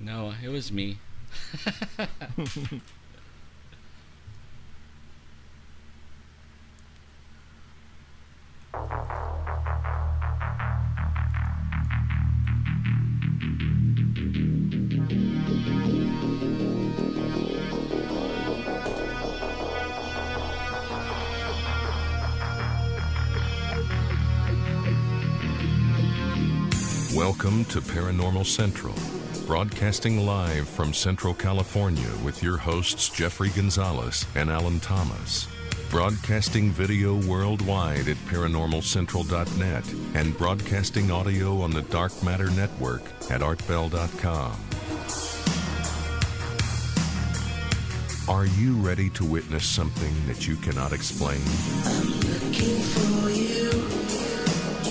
No, it was me. Welcome to Paranormal Central, broadcasting live from Central California with your hosts Jeffrey Gonzalez and Alan Thomas. Broadcasting video worldwide at paranormalcentral.net and broadcasting audio on the Dark Matter Network at artbell.com. Are you ready to witness something that you cannot explain? I'm looking for you.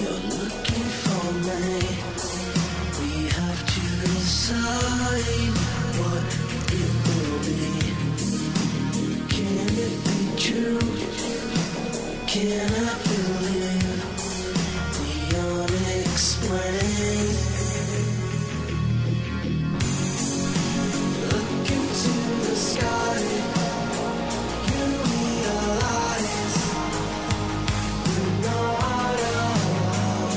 You're looking for me. We have to decide what it will be. Can it be true? Can I believe the unexplained? Look into the sky. You realize you're not alone.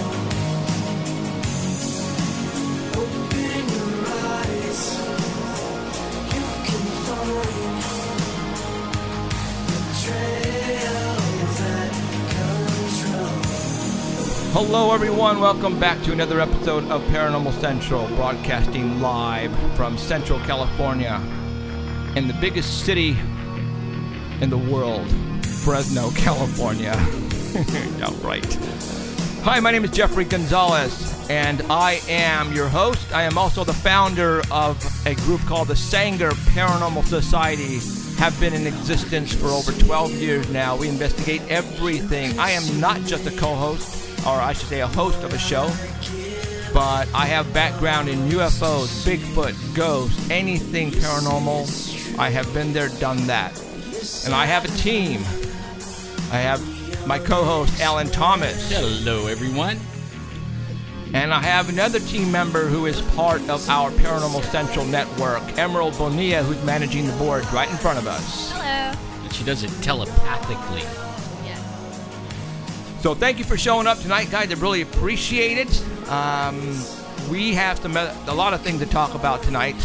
Open your eyes. You can find the trails that control. Hello everyone, welcome back to another episode of Paranormal Central, broadcasting live from Central California in the biggest city in the world, Fresno, California. Yeah, right. Hi, my name is Jeffrey Gonzalez, and I am your host. I am also the founder of a group called the Sanger Paranormal Society. Have been in existence for over 12 years now. We investigate everything. I am not just a co-host, or I should say a host of a show, but I have background in UFOs, Bigfoot, ghosts, anything paranormal. I have been there, done that. And I have a team. I have my co-host, Alan Thomas. Hello, everyone. And I have another team member who is part of our Paranormal Central network, Emerald Bonilla, who's managing the board right in front of us. Hello. And she does it telepathically. Yes. So thank you for showing up tonight, guys. I really appreciate it. We have a lot of things to talk about tonight.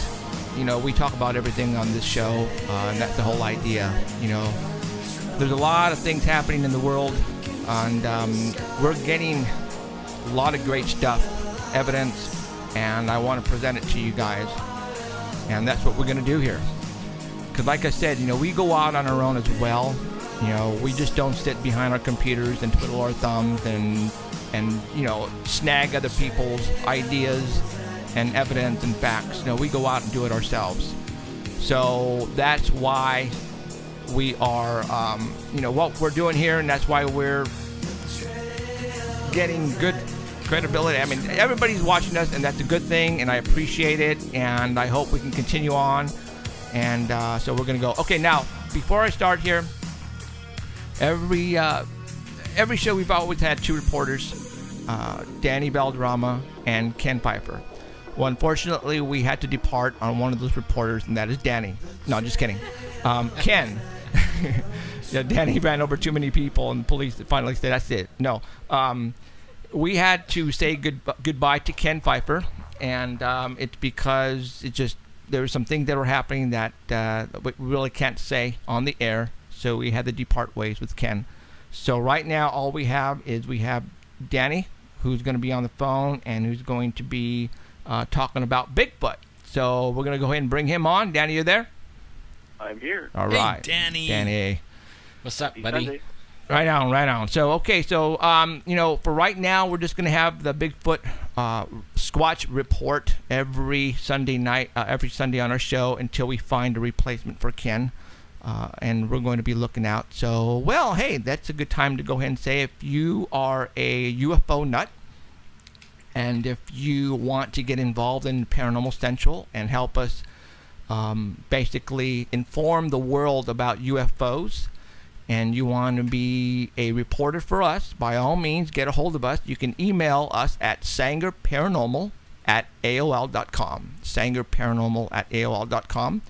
You know, we talk about everything on this show, and that's the whole idea. You know, there's a lot of things happening in the world, and we're getting a lot of great stuff, evidence, and I want to present it to you guys. And that's what we're going to do here. Because like I said, you know, we go out on our own as well. You know, we just don't sit behind our computers and twiddle our thumbs and you know, snag other people's ideas and evidence and facts. You know, we go out and do it ourselves. So that's why we are, you know, what we're doing here, and that's why we're getting good credibility. I mean, everybody's watching us, and that's a good thing, and I appreciate it, and I hope we can continue on. And so we're going to go. Okay, now, before I start here, every show we've always had two reporters, Danny Valderrama and Ken Pfeiffer. Well, unfortunately, we had to depart on one of those reporters, and that is Danny. No, just kidding. Ken. Yeah, Danny ran over too many people, and the police finally said, that's it. No. We had to say goodbye to Ken Pfeiffer, and it's because there were some things that were happening that we really can't say on the air, so we had to depart ways with Ken. So right now, all we have is Danny, who's going to be on the phone, and who's going to be talking about Bigfoot. So we're going to go ahead and bring him on. Danny, you there? I'm here. All right. Hey, Danny. Danny. What's up, Happy buddy? Sunday. Right on. So, okay, so, you know, for right now, we're just going to have the Bigfoot Squatch report every Sunday night, every Sunday on our show until we find a replacement for Ken. And we're going to be looking out. So, well, hey, that's a good time to go ahead and say if you are a UFO nut and if you want to get involved in Paranormal Central and help us basically inform the world about UFOs, and you want to be a reporter for us, by all means, get a hold of us. You can email us at sangerparanormal, at AOL.com. Sangerparanormal at AOL.com.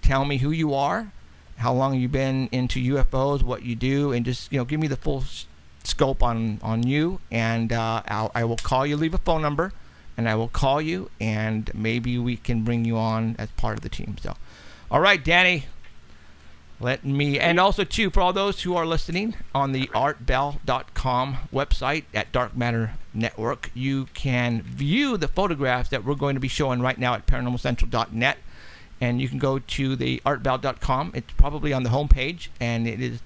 Tell me who you are, how long you've been into UFOs, what you do, and just give me the full scope on you, and I will call you. Leave a phone number, and I will call you, and maybe we can bring you on as part of the team. So, all right, Danny. And also too, for all those who are listening on the artbell.com website at Dark Matter Network, you can view the photographs that we're going to be showing right now at paranormalcentral.net. And you can go to the artbell.com. It's probably on the homepage, and it is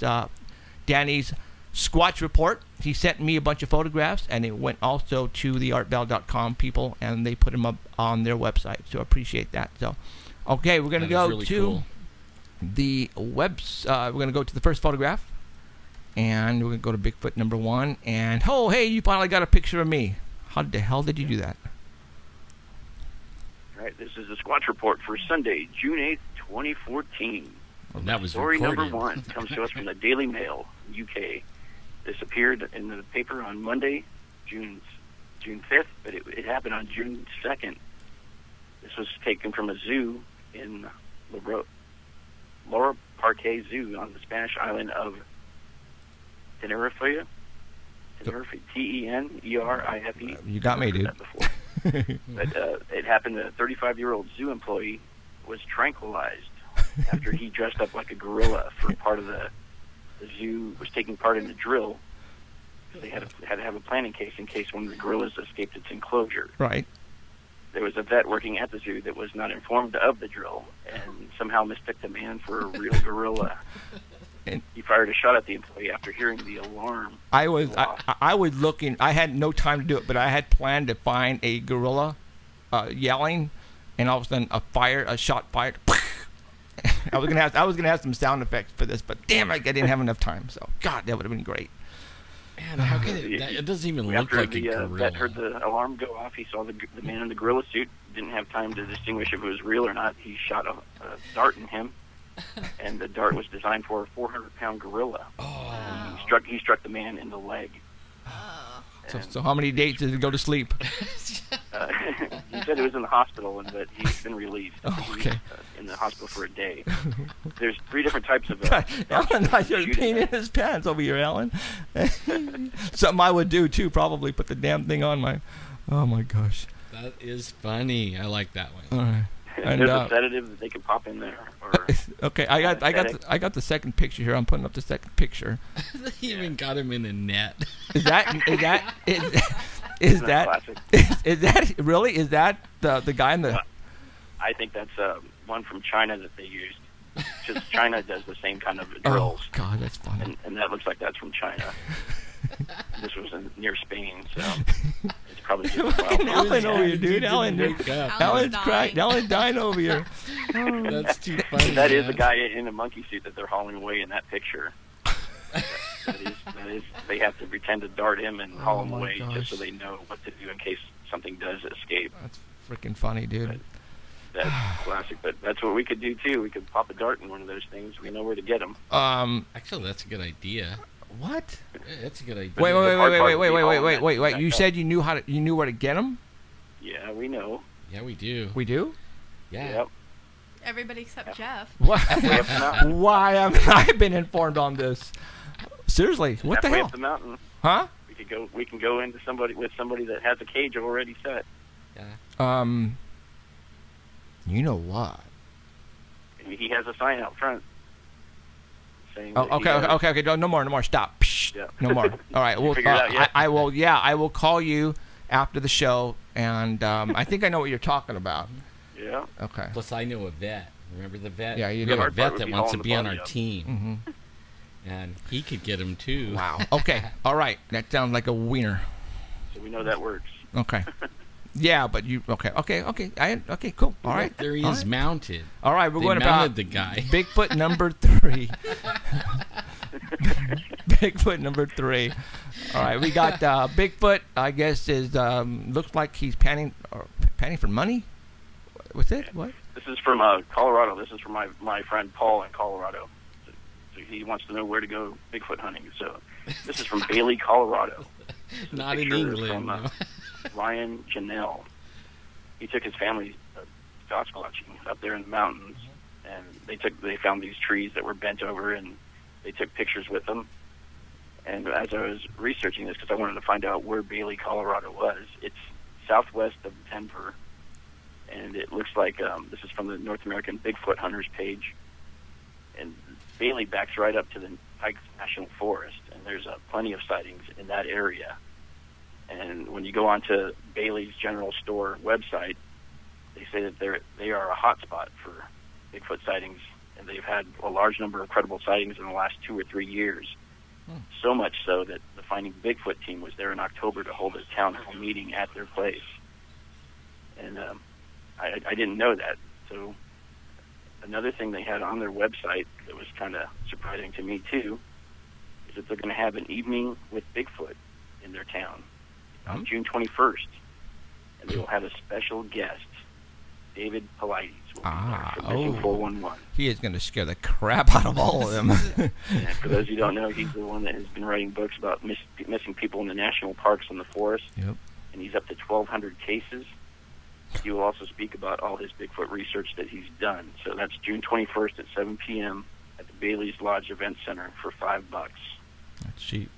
Danny's Squatch Report. He sent me a bunch of photographs, and it went also to the artbell.com people, and they put them up on their website. So I appreciate that. So, okay, we're going to go really to cool. the we're going to go to the first photograph, and we're going to go to Bigfoot number 1. And hey, you finally got a picture of me. How the hell did you do that? All right, this is the Squatch Report for Sunday, June 8th, 2014. And that was Story recorded. number 1 comes to us from the Daily Mail, UK. This appeared in the paper on Monday, June 5th, but it happened on June 2nd. This was taken from a zoo in Laura Parque Zoo on the Spanish island of Tenerife. Tenerife. You got me, dude. But it happened that a 35-year-old zoo employee was tranquilized after he dressed up like a gorilla for part of the zoo, was taking part in the drill. They had to have a plan in case one of the gorillas escaped its enclosure. Right. There was a vet working at the zoo that was not informed of the drill and somehow mistook the man for a real gorilla. And he fired a shot at the employee after hearing the alarm. I was looking. I had no time to do it, but I had planned to find a gorilla yelling, and all of a sudden a shot fired. I was gonna have some sound effects for this, but damn, I didn't have enough time. So God, that would have been great. Man, how can it doesn't even look After like the a gorilla. vet heard the alarm go off, he saw the man in the gorilla suit. Didn't have time to distinguish if it was real or not. He shot a dart in him, and the dart was designed for a 400-pound gorilla. Oh. He struck the man in the leg. So how many days did it go to sleep? He said he was in the hospital, but he's been released. Okay. In the hospital for a day. There's 3 different types of. Alan, I should have peed in his pants over here, Alan. Something I would do too, probably put the damn thing on my. Oh my gosh. That is funny. I like that one. All right. And, there's a sedative that they can pop in there. Or, okay, I got the second picture here. I'm putting up the second picture. They even got him in a net. Is that really? Is that the guy in the? I think that's one from China that they used. Just China does the same kind of drills. Oh God, that's funny. And that looks like that's from China. This was near Spain, so it's probably just a wild Alan over here, dude. Alan's Alan's crying. Alan's dying over here. That's too funny. That is the guy in a monkey suit that they're hauling away in that picture. That is, they have to pretend to dart him and haul him away just so they know what to do in case something does escape. That's freaking funny, dude. That's classic, but that's what we could do too. We could pop a dart in one of those things. We know where to get them. Actually, that's a good idea. What? Yeah, that's a good idea. Wait. You said you knew where to get them? Yeah, we know. Yeah, we do. We do? Yeah. Yep. Everybody except Jeff. Why haven't I been informed on this? Seriously, what the Halfway hell? up the mountain. Huh? We can go into somebody that has a cage already set. Yeah. You know what? He has a sign out front saying. Oh, okay. No more. Stop. Psh, Yeah. No more. All right. Well, Figure it out yet? I will. Yeah, I will call you after the show, and I think I know what you're talking about. Yeah. Okay. Plus, I know a vet. Remember the vet? Yeah, you we have do. a Hard part vet would that be wants to hauling be the on our body up. team, Mm-hmm. and he could get him too. Wow. Okay. All right. That sounds like a wiener. So we know that works. Okay. Yeah, but you. Okay. Okay. Cool. All right. There he All is right. mounted. All right. We're They going mounted about the guy. Bigfoot number 3. Bigfoot number 3. All right. We got Bigfoot. I guess is looks like he's panning for money. What's it? What? This is from Colorado. This is from my friend Paul in Colorado. So he wants to know where to go Bigfoot hunting. So this is from Bailey, Colorado. Not in Picture England. From, no. Ryan Janelle. he took his family Sasquatching up there in the mountains, and they found these trees that were bent over, and they took pictures with them. And as I was researching this, because I wanted to find out where Bailey, Colorado was, it's southwest of Denver, and it looks like this is from the North American Bigfoot Hunters page, and Bailey backs right up to the Pikes National Forest, and there's plenty of sightings in that area. And when you go onto Bailey's General Store website, they say that they are a hotspot for Bigfoot sightings, and they've had a large number of credible sightings in the last 2 or 3 years. So much so that the Finding Bigfoot team was there in October to hold a town hall meeting at their place. And I didn't know that. So another thing they had on their website that was kind of surprising to me too is that they're going to have an evening with Bigfoot in their town on June 21st, and they will have a special guest, David Paulides, will be there from Mission 411. He is going to scare the crap out of all of them. And for those who don't know, he's the one that has been writing books about missing people in the national parks and the forest. Yep. And he's up to 1,200 cases. He will also speak about all his Bigfoot research that he's done. So that's June 21st at 7 p.m. at the Bailey's Lodge Event Center for $5. That's cheap.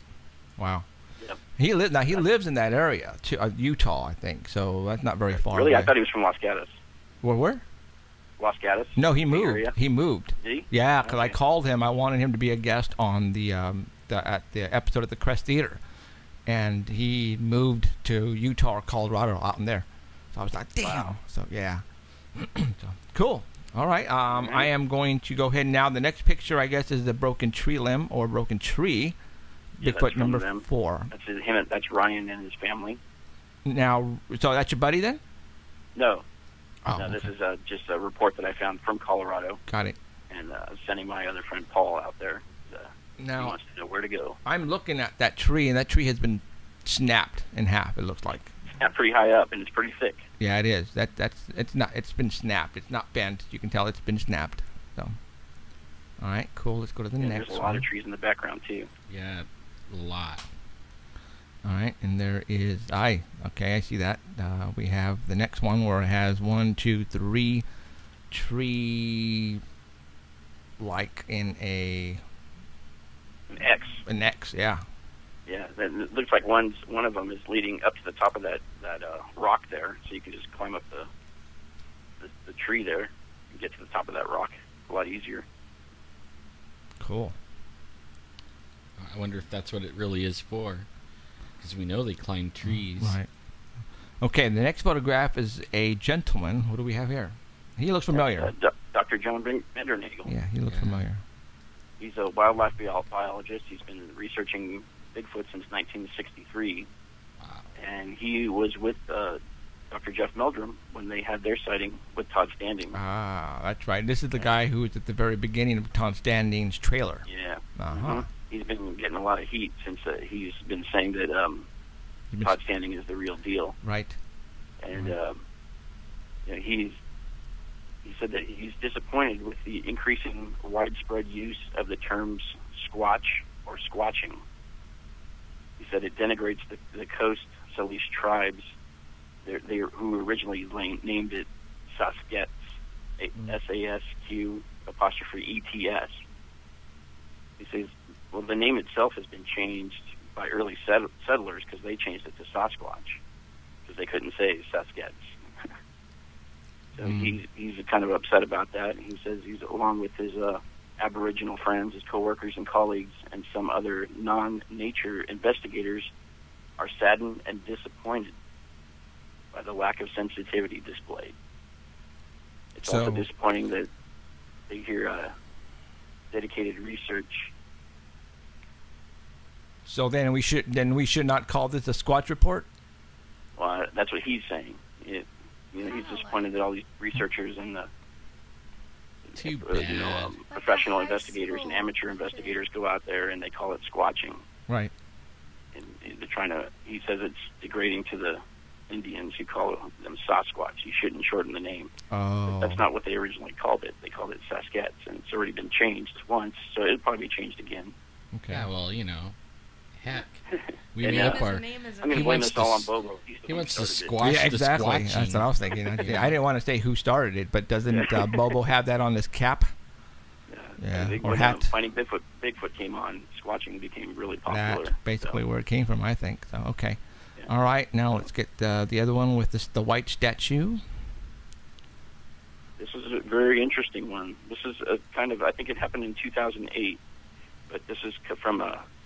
Wow. Yep. He lives in that area, Utah, I think. So that's not very far Really? away. I thought he was from Los Gatos. Where? Los Gatos? No, he The moved. area? He moved. Did he? Yeah, because I Okay. called him. I wanted him to be a guest on the episode at the Crest Theater, and he moved to Utah or Colorado, out in there. So I was like, damn. Wow. So yeah. So, cool. All right. I am going to go ahead now. The next picture, I guess, is the broken tree limb or broken tree. Yeah, that's Bigfoot from number them. 4. That's him. That's Ryan and his family. Now, so that's your buddy then? No. Oh, No, this okay. is just a report that I found from Colorado, Got it. and sending my other friend Paul out there. He Now, wants to know where to go. I'm looking at that tree, and that tree has been snapped in half, it looks like. It's not pretty high up, and it's pretty thick. Yeah, it is. It's been snapped. It's not bent. You can tell it's been snapped. So, all right, cool. Let's go to the And next there's a one. lot of trees in the background too. Yeah, a lot. All right, and there is okay, I see that. We have the next one where it has 1, 2, 3 tree, like in An X. an X. Yeah. Yeah, it looks like one of them is leading up to the top of that rock there, so you can just climb up the tree there and get to the top of that rock a lot easier. Cool. I wonder if that's what it really is for. Because we know they climb trees. Right. Okay, the next photograph is a gentleman. What do we have here? He looks familiar. Dr. John Bendernagel. Yeah, he looks Yeah. familiar. He's a wildlife biologist. He's been researching Bigfoot since 1963. Wow. And he was with Dr. Jeff Meldrum when they had their sighting with Todd Standing. Ah, that's right. This is the guy who was at the very beginning of Tom Standing's trailer. Yeah. Uh-huh. He's been getting a lot of heat since he's been saying that Todd Standing is the real deal. Right. And he said that he's disappointed with the increasing widespread use of the terms squatch or squatching. He said it denigrates the Coast Salish tribes who originally named it Saskets, S-A-S-Q apostrophe E-T-S. He says, well, the name itself has been changed by early settlers because they changed it to Sasquatch because they couldn't say Saskets. So he's kind of upset about that. He says he's, along with his Aboriginal friends, his coworkers and colleagues, and some other non-nature investigators, are saddened and disappointed by the lack of sensitivity displayed. It's also disappointing that they hear dedicated research. So then we should not call this a Squatch report? Well, that's what he's saying. He's disappointed that all these researchers and the Too bad. professional investigators and amateur investigators go out there and they call it squatching. Right. And they're trying to. He says it's degrading to the Indians who call them Sasquatch. You shouldn't shorten the name. Oh. But that's not what they originally called it. They called it Saskets, and it's already been changed once, so it'll probably be changed again. Okay. Yeah, well, heck? We And, made up His our. name is I'm going He to blame wants this all on to Bobo. He's the He one wants who to started it. squash Yeah, exactly. the That's squatching. what I was thinking. I didn't want to say who started it, but doesn't Bobo have that on his cap? Yeah, I think or when hat. Finding Bigfoot came on, squatching became really popular. That's basically So, where it came from, I think. So, okay. Yeah. All right, now let's get the other one with the white statue. this is a very interesting one. This is a kind of, I think it happened in 2008, but this is from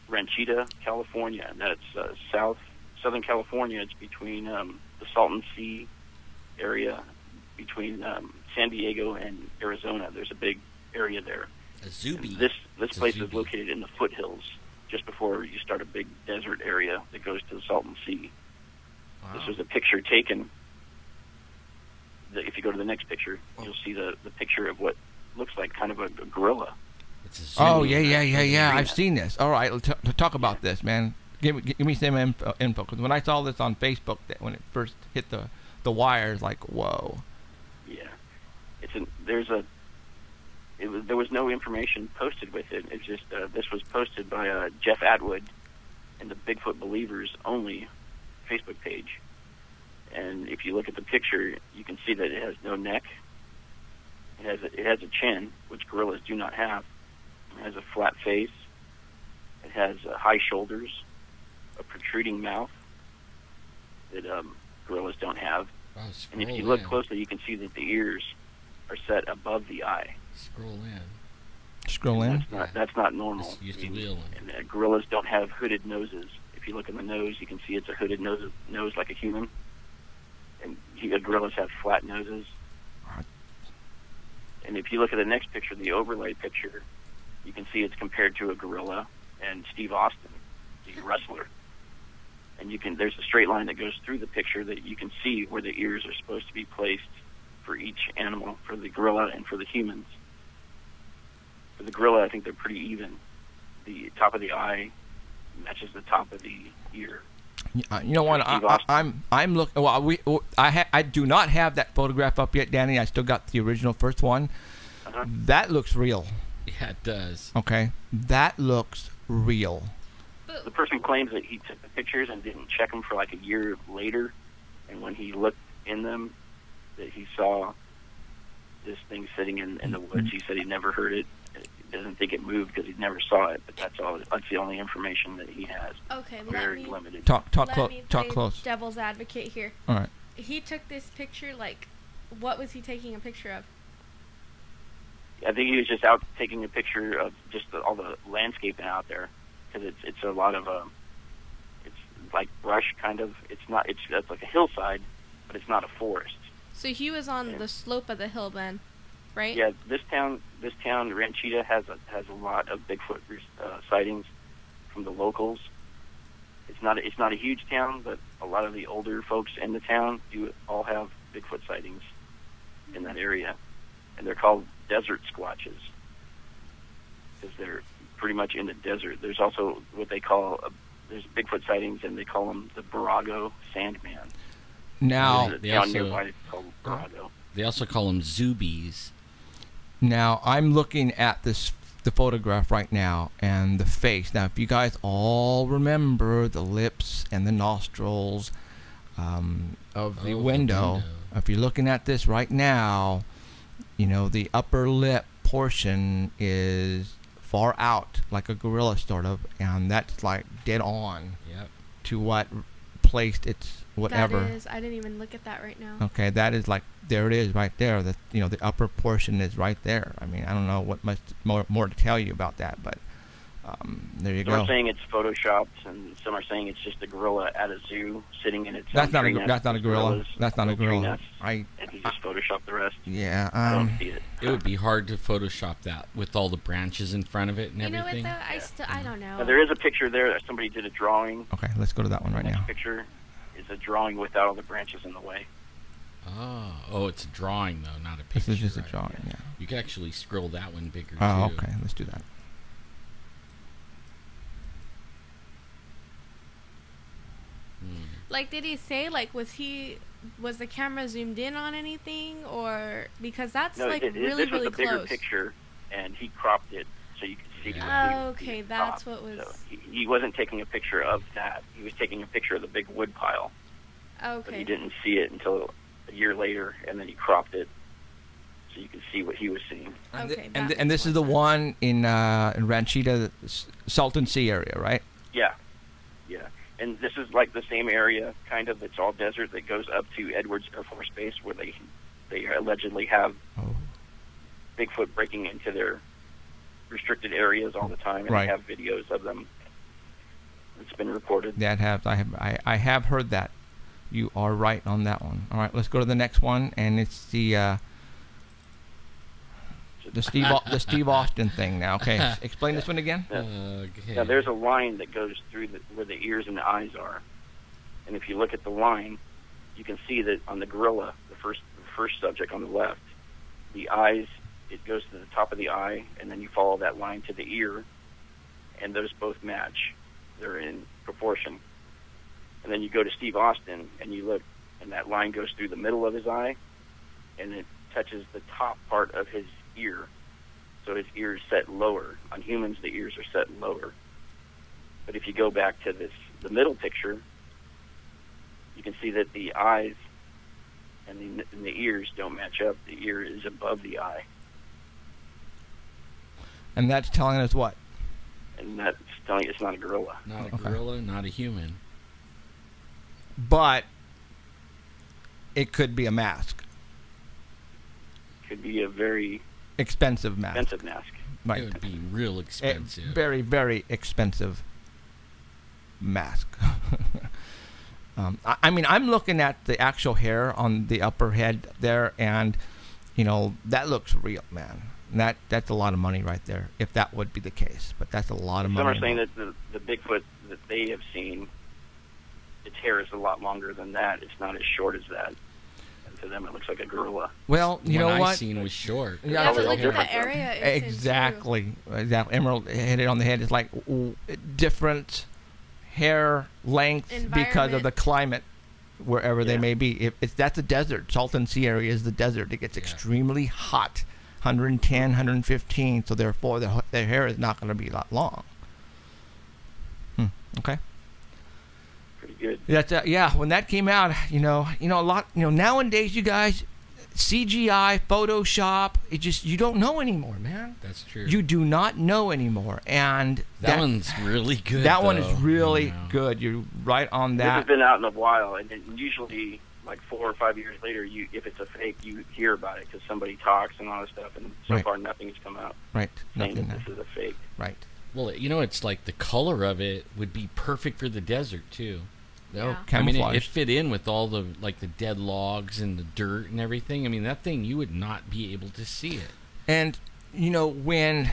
Ranchita, California, and that's Southern California. It's between the Salton Sea area, between San Diego and Arizona. There's a big area there. A Zuby. And this It's a place is Zuby. located in the foothills, just before you start a big desert area that goes to the Salton Sea. Wow. This was a picture taken. If you go to the next picture, you'll see the picture of what looks like kind of a gorilla. It's a Zuby. Oh, yeah. I've Yeah. seen this. All right, let's talk about this, man. Give me some info. Because when I saw this on Facebook, when it first hit the wires, like, whoa. Yeah, there was no information posted with it. It's just this was posted by Jeff Atwood in the Bigfoot Believers Only Facebook page. And if you look at the picture, you can see that it has no neck. It has a chin, which gorillas do not have. It has a flat face. It has high shoulders, a protruding mouth that gorillas don't have. Wow, And if scroll you look in. closely, you can see that the ears are set above the eye. Scroll in. Scroll in. That's not normal. Just use the wheel. And gorillas don't have hooded noses. If you look in the nose, you can see it's a hooded nose like a human. And gorillas have flat noses. And if you look at the next picture, the overlay picture, you can see it's compared to a gorilla and Steve Austin, the wrestler. And there's a straight line that goes through the picture that you can see where the ears are supposed to be placed for each animal, for the gorilla and for the humans. For the gorilla, I think they're pretty even. The top of the eye matches the top of the ear. You know what? I'm looking. Well, I do not have that photograph up yet, Danny. I still got the original first one. Uh-huh. That looks real. Yeah, it does. Okay, that looks real. The person claims that he took the pictures and didn't check them for like a year later, and when he looked in them, that he saw this thing sitting in the woods. He said he never heard it. He doesn't think it moved because he never saw it, but that's all. That's the only information that he has. Okay, Very limited. Talk Let me play close. devil's advocate here. All right. He took this picture, like, what was he taking a picture of? I think he was just out taking a picture of just all the landscaping out there, because it's a lot of it's like brush kind of. It's like a hillside, but it's not a forest. So he was on the slope of the hill then, right? Yeah, this town, Ranchita, has a lot of Bigfoot sightings from the locals. It's not a huge town, but a lot of the older folks in the town do all have Bigfoot sightings in that area, and they're called desert squatches because they're pretty much in the desert. There's also what they call there's Bigfoot sightings, and they call them the Barago Sandman. Now, There's a they town also- nearby called Barago. They also call them Zubies. Now I'm looking at the photograph right now and the face. Now, if you guys all remember the lips and the nostrils of the window, if you're looking at this right now, you know the upper lip portion is far out, like a gorilla sort of, and that's like dead on Yep. to what placed its whatever. That is. I didn't even look at that right now. Okay, that is like, there it is right there. The the upper portion is right there. I mean, I don't know what much more to tell you about that, but there you Some go. are saying it's photoshopped, and some are saying it's just a gorilla at a zoo sitting in its That's own not tree a nest. that's not a gorilla. Gorillas That's not a build tree gorilla. nests, and he just photoshopped the rest. Yeah. I don't see it. It would be hard to Photoshop that with all the branches in front of it and You know everything. what though? I don't know. Now, there is a picture there that somebody did a drawing. Okay, let's go to that one right The next now. picture is a drawing without all the branches in the way. Oh, it's a drawing though, not a picture. This is just a right? drawing. Yeah. You could actually scroll that one bigger Oh, too. okay. Let's do that. Like, did he say, like, was the camera zoomed in on anything, or because that's No, like this really was really a bigger close. picture, and he cropped it. so you could see. Oh, okay, the that's top. what was. So he wasn't taking a picture of that. He was taking a picture of the big wood pile. But he Okay. didn't see it until a year later, and then he cropped it so you could see what he was seeing. And, Okay, and, that and makes this is more the sense. one in Ranchita, Salton Sea area, right? Yeah, yeah. And this is like the same area, kind of. It's all desert that goes up to Edwards Air Force Base, where they allegedly have Oh. Bigfoot breaking into their restricted areas all the time, and Right. they have videos of them. It's been reported. I have heard that. You are right on that one. All right, let's go to the next one, and it's the Steve Austin thing now. Okay, explain this one again. Okay. Now, there's a line that goes through where the ears and the eyes are, and if you look at the line, you can see that on the gorilla, the first subject on the left, the eyes, it goes to the top of the eye, and then you follow that line to the ear, and those both match. They're in proportion. And then you go to Steve Austin, and you look, and that line goes through the middle of his eye, and it touches the top part of his ear. So his ear is set lower. On humans, the ears are set lower. But if you go back to the middle picture, you can see that the eyes and the ears don't match up. The ear is above the eye. And that's telling us what? And that's telling you it's not a gorilla. Not a Okay. gorilla, not a human. But it could be a mask, Could be a very expensive mask. expensive mask. Right. It would be real A expensive. very, very expensive mask. I mean, I'm looking at the actual hair on the upper head there, and that looks real, man. And that's a lot of money right there, if that would be the case. But that's a lot of Some money. are saying that the Bigfoot that they have seen, its hair is a lot longer than that. It's not as short as that. And to them, it looks like a gorilla. Well, you One know I what? seen was short. Yeah, Yeah, Probably but all look at different, the though. area it's in, too. Exactly. Emerald hit it on the head. It's like different hair lengths because of Environment. the climate wherever they Yeah. may be. If that's a desert, Salton Sea area is the desert. It gets Yeah. extremely hot, 110, 115. So therefore, their hair is not going to be that long. Okay. Pretty good. That's yeah. When that came out, a lot. Nowadays, you guys, CGI, Photoshop. You don't know anymore, man. That's true. You do not know anymore, and that one's really good. that one is though, really good. You're right on This has that. been out in a while, and then usually, like 4 or 5 years later, if it's a fake, you hear about it because somebody talks and all this stuff, and so Right. far nothing has come out Right. saying Nothing. that this is a fake. Right. Well, it's like the color of it would be perfect for the desert too. Yeah. Oh, I mean, camouflage. it fit in with all the dead logs and the dirt and everything. I mean, that thing you would not be able to see it. And when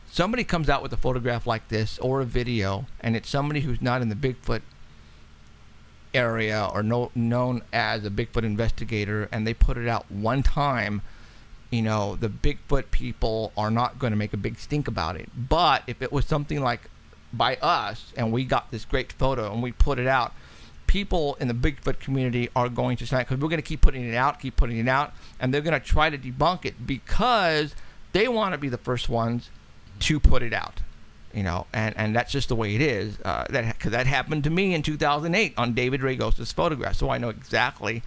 somebody comes out with a photograph like this or a video, and it's somebody who's not in the Bigfoot area or known as a Bigfoot investigator, and they put it out one time, the Bigfoot people are not going to make a big stink about it. But if it was something like by us, and we got this great photo and we put it out, people in the Bigfoot community are going to say, because we're going to keep putting it out, and they're going to try to debunk it because they want to be the first ones to put it out. And that's just the way it is. Because that happened to me in 2008 on David Ragos' photograph, so I know exactly,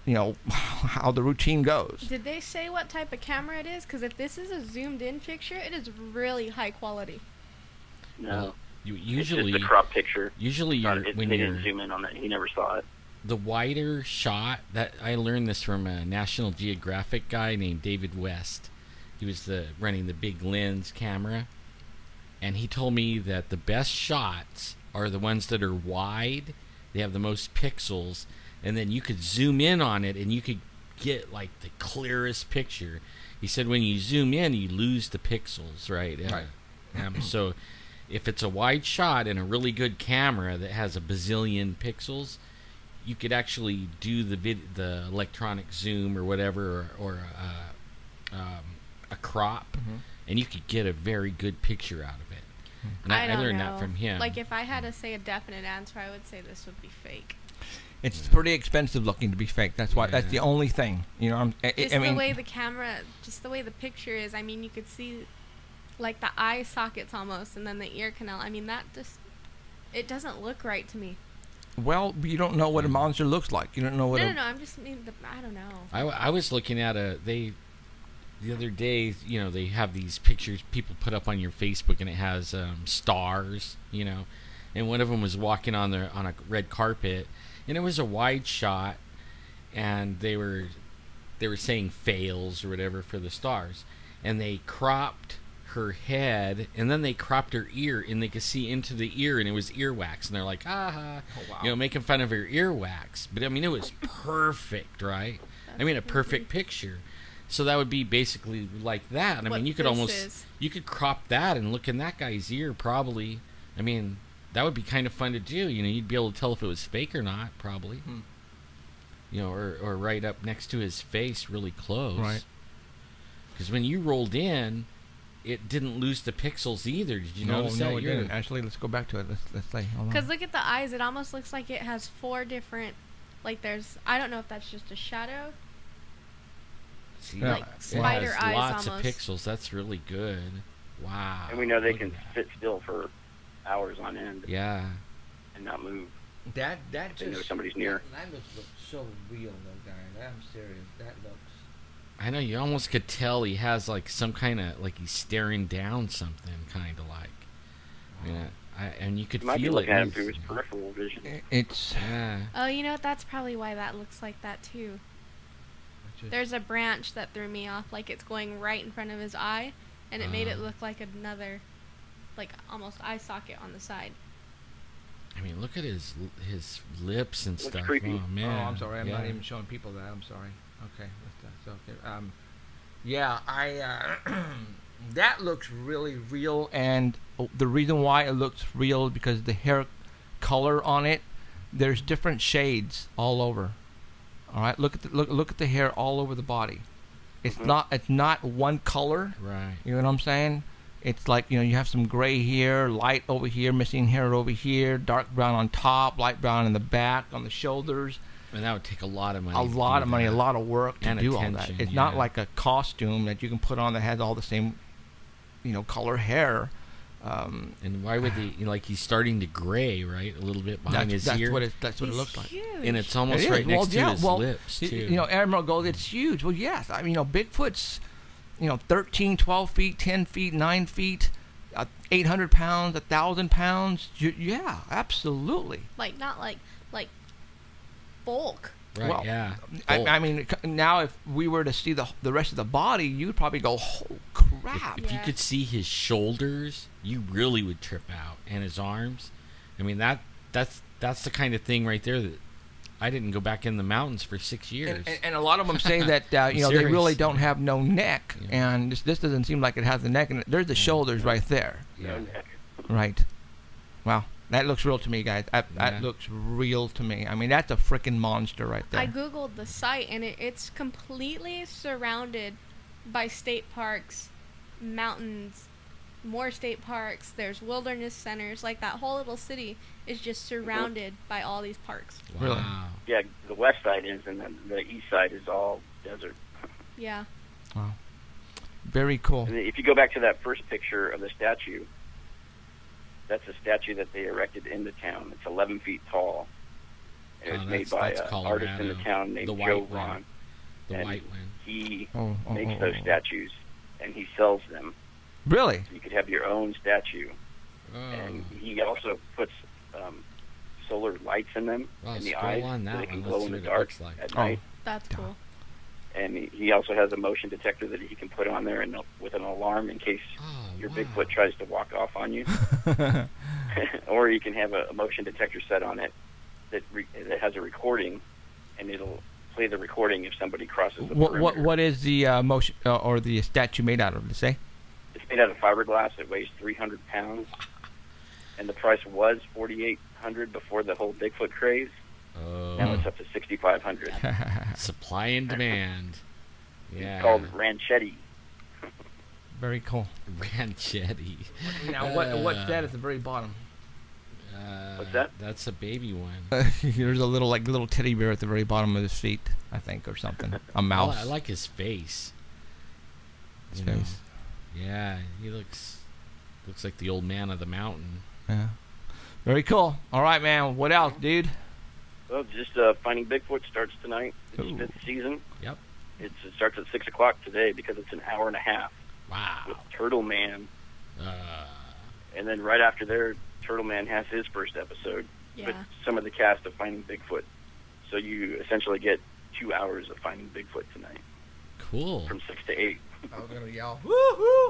how the routine goes. Did they say what type of camera it is? Because if this is a zoomed-in picture, it is really high quality. No, Well, you it's usually just a crop picture. usually when they you're didn't zoom in on that. He never saw it. the wider shot, that I learned this from a National Geographic guy named David West. He was running the big lens camera, and he told me that the best shots are the ones that are wide. They have the most pixels, and then you could zoom in on it and you could get like the clearest picture. He said when you zoom in, you lose the pixels, right? Right. So if it's a wide shot and a really good camera that has a bazillion pixels, you could actually do the electronic zoom or whatever, or a crop, and you could get a very good picture out of it. And I don't learned know. that from him. Like, if I had to say a definite answer, I would say this would be fake. It's pretty expensive looking to be fake. That's why. That's the Yeah. only thing. Just the way the camera, just the way the picture is. I mean, you could see like the eye sockets almost, and then the ear canal. I mean, that just, it doesn't look right to me. Well, you don't know what a monster looks like. You don't know what. No, I'm just I don't know. I was looking at the other day, you know, they have these pictures people put up on your Facebook, and it has stars, you know, and one of them was walking on a red carpet, and it was a wide shot, and they were saying fails or whatever for the stars, and they cropped her head, and then they cropped her ear, and they could see into the ear, and it was earwax, and they're like, aha, you know, making fun of her earwax. But I mean, it was perfect, right? I mean, a perfect picture. So that would be basically like that. I mean, you could you could crop that and look in that guy's ear, probably. I mean, that would be kind of fun to do. You know, you'd be able to tell if it was fake or not, probably. You know, or right up next to his face, really close. Right. Because when you rolled in, it didn't lose the pixels either. Did you notice that? No, it didn't. Actually, let's go back to it. Let's say. Because look at the eyes. It almost looks like it has 4 different. Like there's. I don't know if that's just a shadow. See, like spider eyes lots almost. of pixels. That's really good. Wow. And we know they Look can at that. sit still for hours on end Yeah. and not move. That They know just somebody's near. That looks so real, though, guy. I'm serious. That looks. I know, you almost could tell he has like some kind of, like he's staring down something, kind of like. Yeah. And you could You might be feel looking it. at him through his peripheral vision. It's. Yeah. Oh, you know what? That's probably why that looks like that too. There's a branch that threw me off, like it's going right in front of his eye, and it made it look like another, like almost eye socket on the side. I mean, look at his lips and Looks stuff. creepy. Oh man. Oh, I'm sorry. I'm not Yeah. even showing people that. I'm sorry. Okay, that's okay. Yeah, I. That looks really real, and the reason why it looks real is because the hair color on it, there's different shades all over. All right, look at the hair all over the body. It's not one color. Right. You know what I'm saying? It's like, you know, you have some gray here, light over here, missing hair over here, dark brown on top, light brown in the back, on the shoulders. And that would take a lot of money. A lot of money, a that. lot of work to And do all that. attention, It's not yeah. like a costume that you can put on that has all the same, you know, color hair. And why would they? You know, like he's starting to gray, right, a little bit behind his That's ear, what it looks like. Huge. and it's almost It is. right next to his well, lips too. You know, Admiral goes, it's huge. Well, yes. I mean, you know, Bigfoot's, you know, 13, 12 feet, 10 feet, 9 feet, 800 pounds, 1,000 pounds. Yeah, absolutely. like not like bulk. right? well, Yeah. I mean, now if we were to see the rest of the body, you'd probably go, oh, crap. If you Yeah. could see his shoulders, you really would trip out, and his arms. I mean, that's the kind of thing right there that I didn't go back in the mountains for 6 years. And a lot of them say that you know, they serious. really don't have no neck, Yeah. and this doesn't seem like it has a neck. And there's the shoulders right there, yeah. right? Wow, that looks real to me, guys. Yeah. That looks real to me. I mean, that's a freaking monster right there. I googled the site, and it's completely surrounded by state parks, mountains, more state parks. There's wilderness centers. Like that whole little city is just surrounded by all these parks. Really? Wow. Yeah, the west side is, and then the east side is all desert. Yeah. Wow, very cool. And if you go back to that first picture of the statue, that's a statue that they erected in the town. It's 11 feet tall. And it was made by that's an artist in the Colorado. town named The Joe white one. Ron. The And white one. He Oh, makes those statues, and he sells them. Really? You could have your own statue. Oh. And he also puts solar lights in them Wow, in the scroll eyes on so that they can one. glow Let's in see the what it dark looks like. at Oh. night. That's cool. And he also has a motion detector that he can put on there and with an alarm in case Oh, your wow. Bigfoot tries to walk off on you. Or you can have a motion detector set on it that has a recording, and it'll play the recording if somebody crosses the perimeter. What is the motion or the statue made out of? To say? It's made out of fiberglass. It weighs 300 pounds, and the price was $4,800 before the whole Bigfoot craze. Oh. Now it's up to $6,500. Supply and demand. Yeah. It's called Ranchetti. Very cool. Ranchetti. Now, what's that at the very bottom? What's that? That's a baby one. There's a little teddy bear at the very bottom of his feet, I think, or something. A mouse. I like his face. His You know. face. Yeah, he looks like the old man of the mountain. Yeah. Very cool. All right, man. What else, dude? Well, just Finding Bigfoot starts tonight. It's Ooh. 5th season. Yep. It starts at 6 o'clock today because it's an hour and a half with Wow. Turtle Man. And then right after there, Turtle Man has his first episode with Yeah. some of the cast of Finding Bigfoot. So you essentially get 2 hours of Finding Bigfoot tonight Cool. from 6 to 8 I was gonna yell.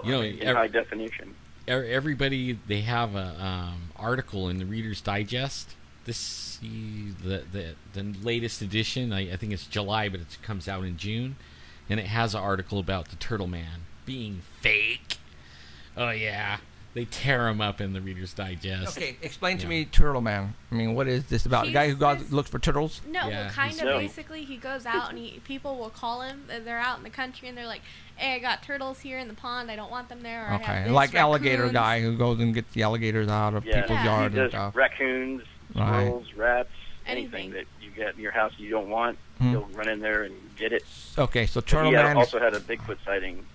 You know, in high definition. everybody, they have a article in the Reader's Digest. The latest edition, I think it's July, but it comes out in June, and it has an article about the Turtle Man being fake. Oh yeah, they tear him up in the Reader's Digest. Okay, explain to Yeah. me Turtle Man. I mean, what is this about? A guy who He's- looks for turtles? No, Yeah, well, kind he's- of. No. Basically, he goes out and people will call him. They're out in the country and they're like, "Hey, I got turtles here in the pond. I don't want them there." Or I have Okay, this, like alligator raccoons." guy who goes and gets the alligators out of Yeah, people's Yeah. yards he and does stuff. raccoons, Right. squirrels, rats, anything Anything. that you get in your house you don't want, Hmm. he'll run in there and get it. Okay, so But Turtle he Man. also had a Bigfoot sighting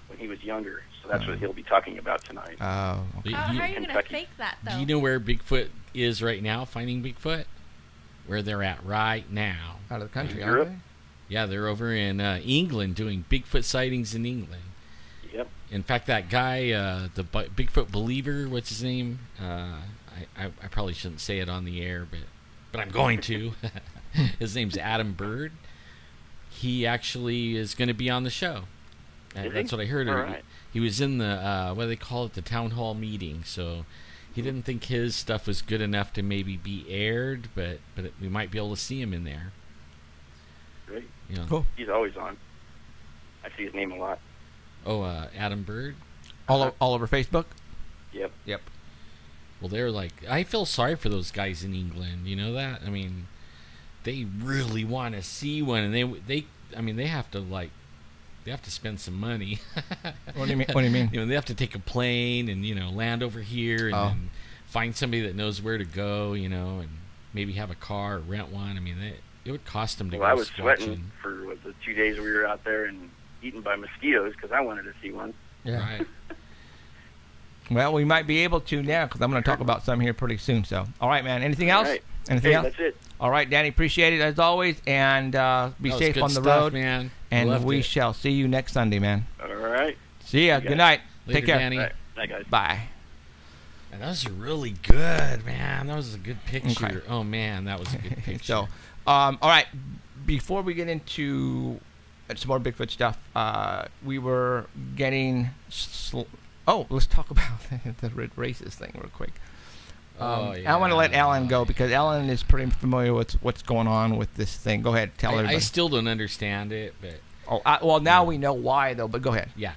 when he was younger, so that's what he'll be talking about tonight. Okay. How are you gonna Kentucky. fake that though? Do you know where Bigfoot is right now? Finding Bigfoot, where they're at right now. Out of the country, In aren't Europe? Yeah, they're over in England doing Bigfoot sightings in England. Yep. In fact, that guy, Bigfoot believer, what's his name? I probably shouldn't say it on the air, but I'm going to. His name's Adam Bird. He actually is going to be on the show. Is he? That's what I heard. All right. He was in the what do they call it, the town hall meeting. So he didn't think his stuff was good enough to maybe be aired, but we might be able to see him in there. Great. You know. Cool. He's always on. I see his name a lot. Oh, Adam Bird. All over Facebook. Yep. Yep. Well, they're like, I feel sorry for those guys in England. You know that? I mean, they really want to see one, and they have to spend some money. What do you mean? What do you mean? You know, they have to take a plane and land over here and Oh. then find somebody that knows where to go. And maybe have a car or rent one. I mean, it would cost them to Well, go I was sweating squatching. for the 2 days we were out there and eaten by mosquitoes because I wanted to see one. Yeah. Right. Well, we might be able to now because I'm going to talk about some here pretty soon. So, all right, man. Anything else? All right. Anything Okay, else? that's it. All right, Danny. Appreciate it as always, and be That was safe good on the stuff, road. man. And Loved we it. shall see you next Sunday, man. All right. See ya. You got Good it. night. Later, Take care. Danny. All right. Night, guys. Bye. And that was really good, man. That was a good picture. Okay. Oh man, that was a good picture. So, all right. Before we get into some more Bigfoot stuff, we were getting. Let's talk about the racist thing real quick. I want to let Alan go because Alan is pretty familiar with what's going on with this thing. Go ahead, tell I everybody. still don't understand it, but Well, now we know why though. But go ahead. yeah.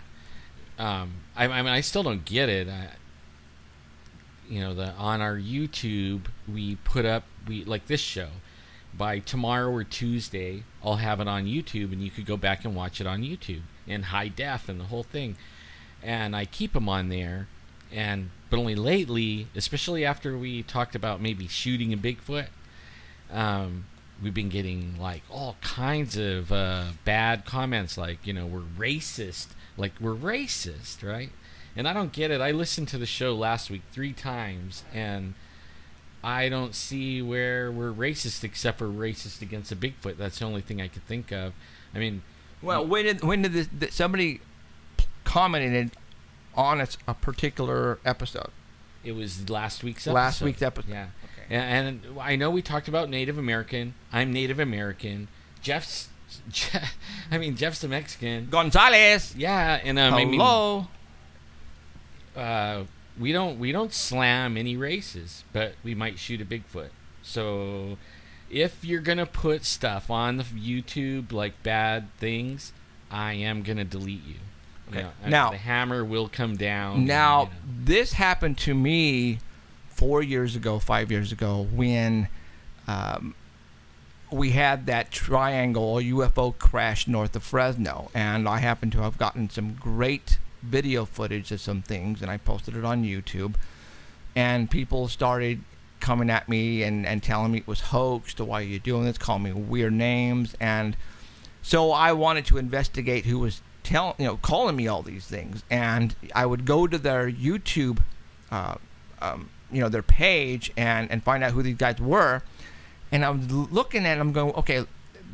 I mean, I still don't get it. On our YouTube, we put up like this show. By tomorrow or Tuesday, I'll have it on YouTube, and you could go back and watch it on YouTube in high def and the whole thing. And I keep them on there, but only lately, especially after we talked about maybe shooting a Bigfoot, we've been getting like all kinds of bad comments, like we're racist, right? And I don't get it. I listened to the show last week 3 times, and I don't see where we're racist except for racist against a Bigfoot. That's the only thing I could think of. I mean, Well, when did this somebody commented on a particular episode? it was last week's episode. Last week's episode. Yeah. Okay. And I know we talked about Native American. I'm Native American. Jeff's a Mexican. Gonzalez. Yeah, and Hello. we don't slam any races, but we might shoot a Bigfoot. So if you're gonna put stuff on the YouTube like bad things, I am gonna delete you. Okay. You Now- the hammer will come down. Now, this happened to me 5 years ago, when we had that triangle UFO crash north of Fresno, and I happened to have gotten some great video footage of some things, and I posted it on YouTube, and people started coming at me and telling me it was hoaxed, why are you doing this, calling me weird names, and so I wanted to investigate who was calling me all these things, and I would go to their YouTube, their page and find out who these guys were, and I was looking at them going, okay,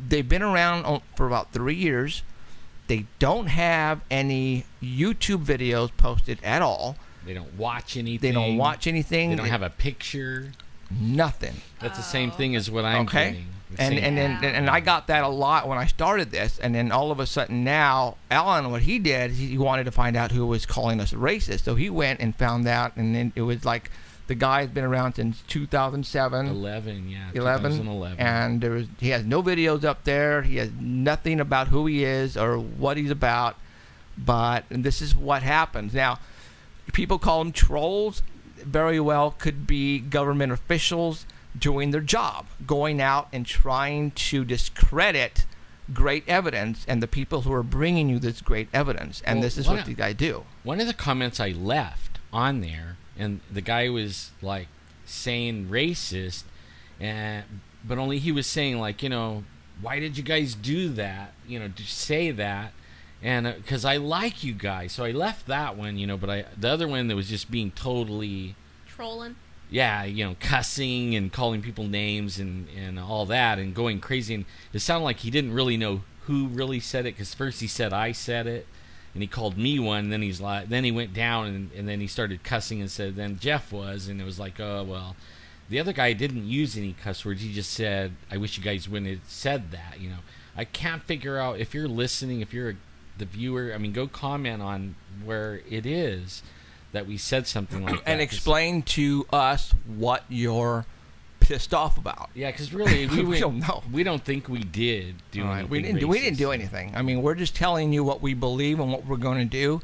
they've been around for about 3 years. They don't have any YouTube videos posted at all. They don't watch anything. They don't watch anything. They don't have a picture. Nothing. That's the same thing as what I'm doing. The And same- and I got that a lot when I started this, and then all of a sudden now, Alan, what he did, he wanted to find out who was calling us racist, so he went and found out, and then it was like the guy's been around since 2007. 11, yeah. 2011, and he has no videos up there. He has nothing about who he is or what he's about. And this is what happens now. People call them trolls. Very well could be government officials doing their job, going out and trying to discredit great evidence and the people who are bringing you this great evidence. And this is what these guys do. One of the comments I left on there, and the guy was like saying racist, but only he was saying like, why did you guys do that? To say that. And because I like you guys, so I left that one, but the other one that was just being totally Trolling. yeah, cussing and calling people names and all that and going crazy. And it sounded like he didn't really know who really said it, because first he said I said it, and he called me one. And then he went down and then he started cussing and said then Jeff was, and it was like, oh well. The other guy didn't use any cuss words. He just said, I wish you guys wouldn't have said that. I can't figure out, if you're listening, if you're the viewer, go comment on where it is that we said something like that. And explain to us what you're pissed off about. Yeah, because really, we don't know. We don't think we did do anything. We didn't do anything. We're just telling you what we believe and what we're going to do.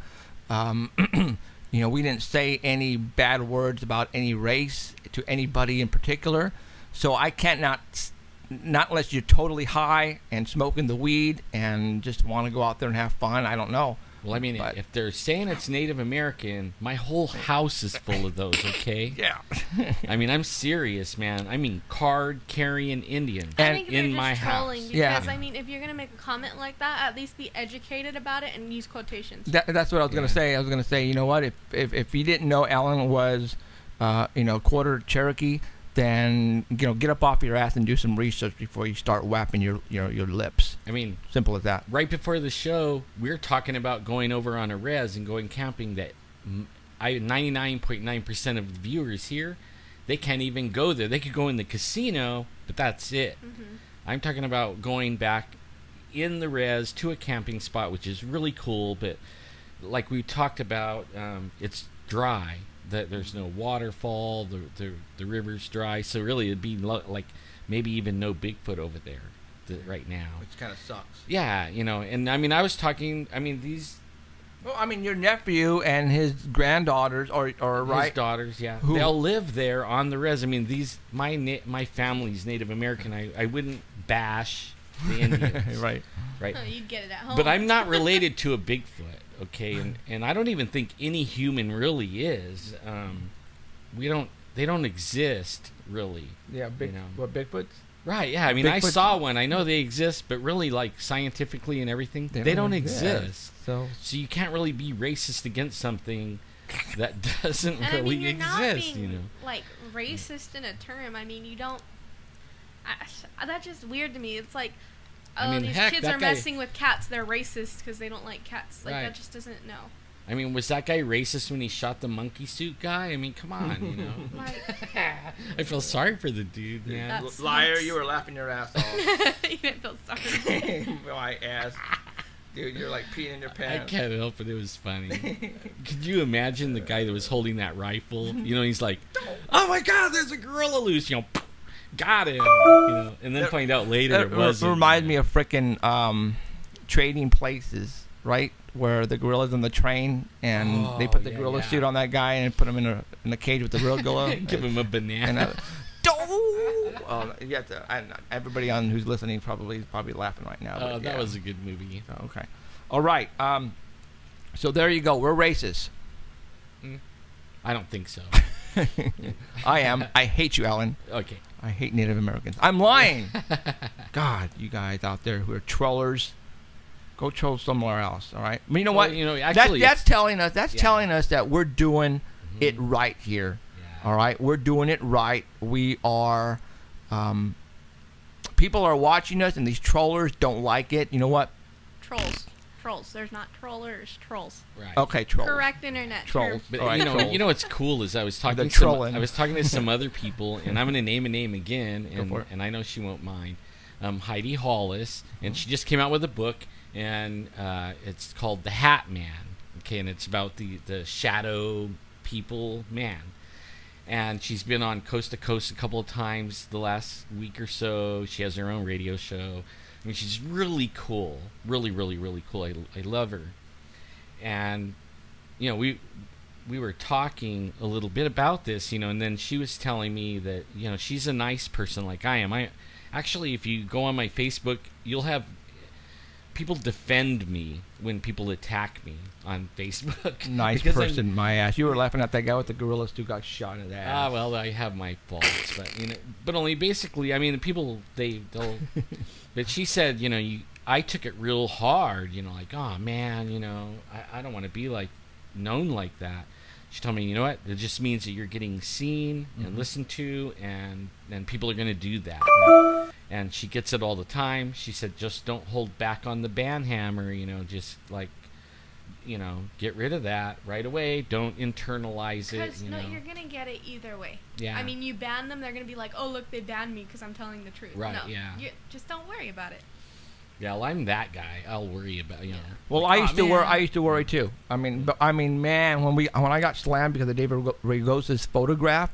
We didn't say any bad words about any race to anybody in particular. So I can't not unless you're totally high and smoking the weed and just want to go out there and have fun. I don't know. Well, if they're saying it's Native American, my whole house is full of those, okay? Yeah. I'm serious, man. Card-carrying Indians I think in they're my just house. trolling because, if you're going to make a comment like that, at least be educated about it and use quotations. That's what I was going to say. I was going to say, you know what? If you didn't know Alan was, quarter Cherokee, then get up off your ass and do some research before you start whapping your lips. Simple as that. Right before the show, we were talking about going over on a res and going camping. That 99.9% of the viewers here, they can't even go there. They could go in the casino, but that's it. Mm-hmm. I'm talking about going back in the res to a camping spot, which is really cool. But like we talked about, it's dry. There's no waterfall, the river's dry, so really it'd be like maybe even no Bigfoot over there right now. Which kind of sucks. Yeah, and I was talking, these... Well, your nephew and his granddaughters, or right? His daughters, yeah. They'll live there on the res. My family's Native American. I wouldn't bash the Indians. Right. Oh, you'd get it at home. But I'm not related to a Bigfoot. Okay, and I don't even think any human really is. They don't exist really. Yeah, what, Bigfoots? Right. Yeah. I saw one. I know they exist, but really, like scientifically and everything, they don't exist. So you can't really be racist against something that doesn't really you're exist. Not being, like racist in a term. You don't. That's just weird to me. It's like. These kids are messing with cats. They're racist because they don't like cats. Like, that just doesn't know. Was that guy racist when he shot the monkey suit guy? Come on, I feel sorry for the dude, man. Liar, you were laughing your ass off. You didn't feel sorry. My ass. Dude, you're like peeing in your pants. I can't help it. It was funny. Could you imagine the guy that was holding that rifle? He's like, oh my God, there's a gorilla loose. Got him, and then find out later it wasn't. It reminds me of frickin' Trading Places, right? Where the gorilla's on the train, and they put the gorilla suit on that guy and put him in a cage with the real gorilla. Give him a banana. Everybody on who's listening probably laughing right now. That was a good movie. Okay, all right. So there you go. We're racist. I don't think so. I am. I hate you, Alan. Okay. I hate Native Americans. I'm lying. God, you guys out there who are trollers, Go troll somewhere else. All right. But you know Well, what? you know, actually, that's it's- telling us. That's Yeah. telling us that we're doing it right here. Yeah. All right. We're doing it right. We are. People are watching us, and these trollers don't like it. You know what? Trolls. Trolls. There's not trollers. Trolls. Right. Okay, trolls. Correct internet Trolls. term. But All right, you know what's cool is I was talking The to some, trolling. I was talking to some other people, and I'm going to name a name again, Go for it. and I know she won't mind. Heidi Hollis, and she just came out with a book, and it's called The Hat Man. Okay, and it's about the shadow people man. And she's been on Coast to Coast a couple of times the last week or so. She has her own radio show. I mean, she's really cool. Really, really, really cool. I love her. And, you know, we were talking a little bit about this, you know, and then she was telling me that, you know, she's a nice person like I am. Actually, if you go on my Facebook, you'll have people defend me when people attack me on Facebook. Nice Because I'm- person, my ass. You were laughing at that guy with the gorillas who got shot in the ass. well, I have my faults, but you know, but only basically. I mean, the people they'll. But she said, you know, I took it real hard. You know, like, oh man, you know, I don't want to be like known like that. She told me, you know what? It just means that you're getting seen and listened to, and people are going to do that. And she gets it all the time. She said, just don't hold back on the ban hammer. You know, just like, you know, get rid of that right away. Don't internalize it. Because You know. you're gonna get it either way. Yeah. I mean, you ban them, they're gonna be like, "Oh, look, they banned me because I'm telling the truth." Right, No, yeah. just don't worry about it. Yeah, well, I'm that guy. I'll worry about, you know. Well, like, I used "Oh, to worry. man." I used to worry too. I mean, man, when I got slammed because of David Ragosa's photograph,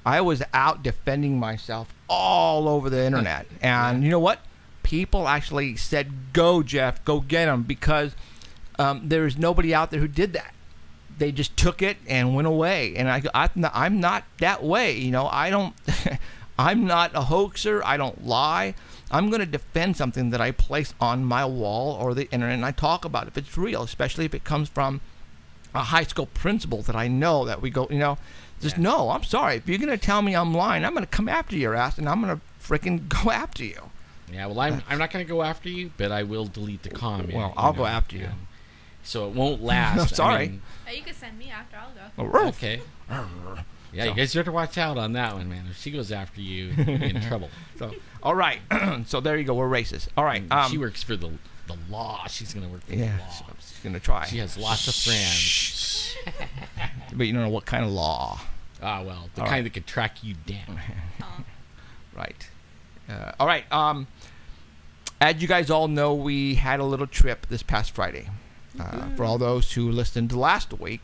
I was out defending myself all over the internet. And you know what? People actually said, "Go, Jeff, go get him," because there is nobody out there who did that. They just took it and went away. And I'm not that way. You know, I don't. I'm not a hoaxer. I don't lie. I'm going to defend something that I place on my wall or the internet, and I talk about it if it's real, especially if it comes from a high school principal that I know that we go, you know, just Yeah. no, I'm sorry. If you're going to tell me I'm lying, I'm going to come after your ass, and I'm going to freaking go after you. Yeah, well, I'm not going to go after you, but I will delete the comment. Well, you I'll go know, after you. and So it won't last. No, sorry. I mean, You can send me after. I'll go. Oh, Roof. okay. Yeah, So- you guys have to watch out on that one, man. If she goes after you, you're in trouble. So, all right. So there you go. We're racist. All right. She works for the law. She's going to work for Yeah, the law. she's going to try. She has lots of friends. But you don't know what kind of law. Ah, well, the All kind right. that could track you down. Right. All right. As you guys all know, we had a little trip this past Friday. For all those who listened last week,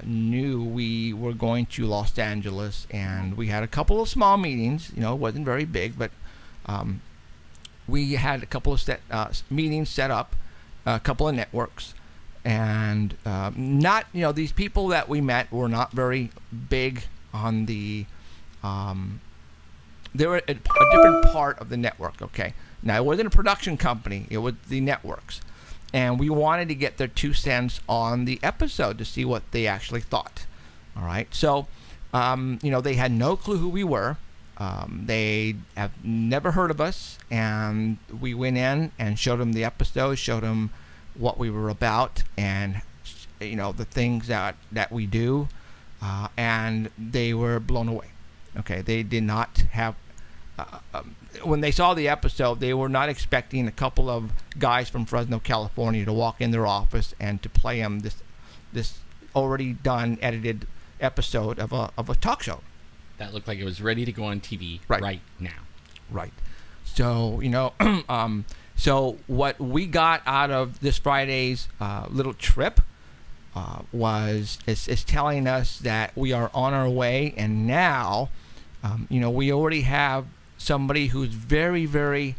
knew we were going to Los Angeles, and we had a couple of small meetings. You know, it wasn't very big, but we had a couple of meetings set up, a couple of networks, and not, you know, these people that we met were not very big on the. They were a different part of the network. Okay, now it wasn't a production company; it was the networks. And we wanted to get their 2 cents on the episode to see what they actually thought. All right. So, you know, they had no clue who we were. They have never heard of us. And we went in and showed them the episode, showed them what we were about and, you know, the things that we do. And they were blown away. Okay. They did not have... when they saw the episode, they were not expecting a couple of guys from Fresno, California, to walk in their office and to play them this already done, edited episode of a talk show. That looked like it was ready to go on TV Right. now. Right. So, you know, so what we got out of this Friday's little trip is telling us that we are on our way, and now, you know, we already have somebody who's very, very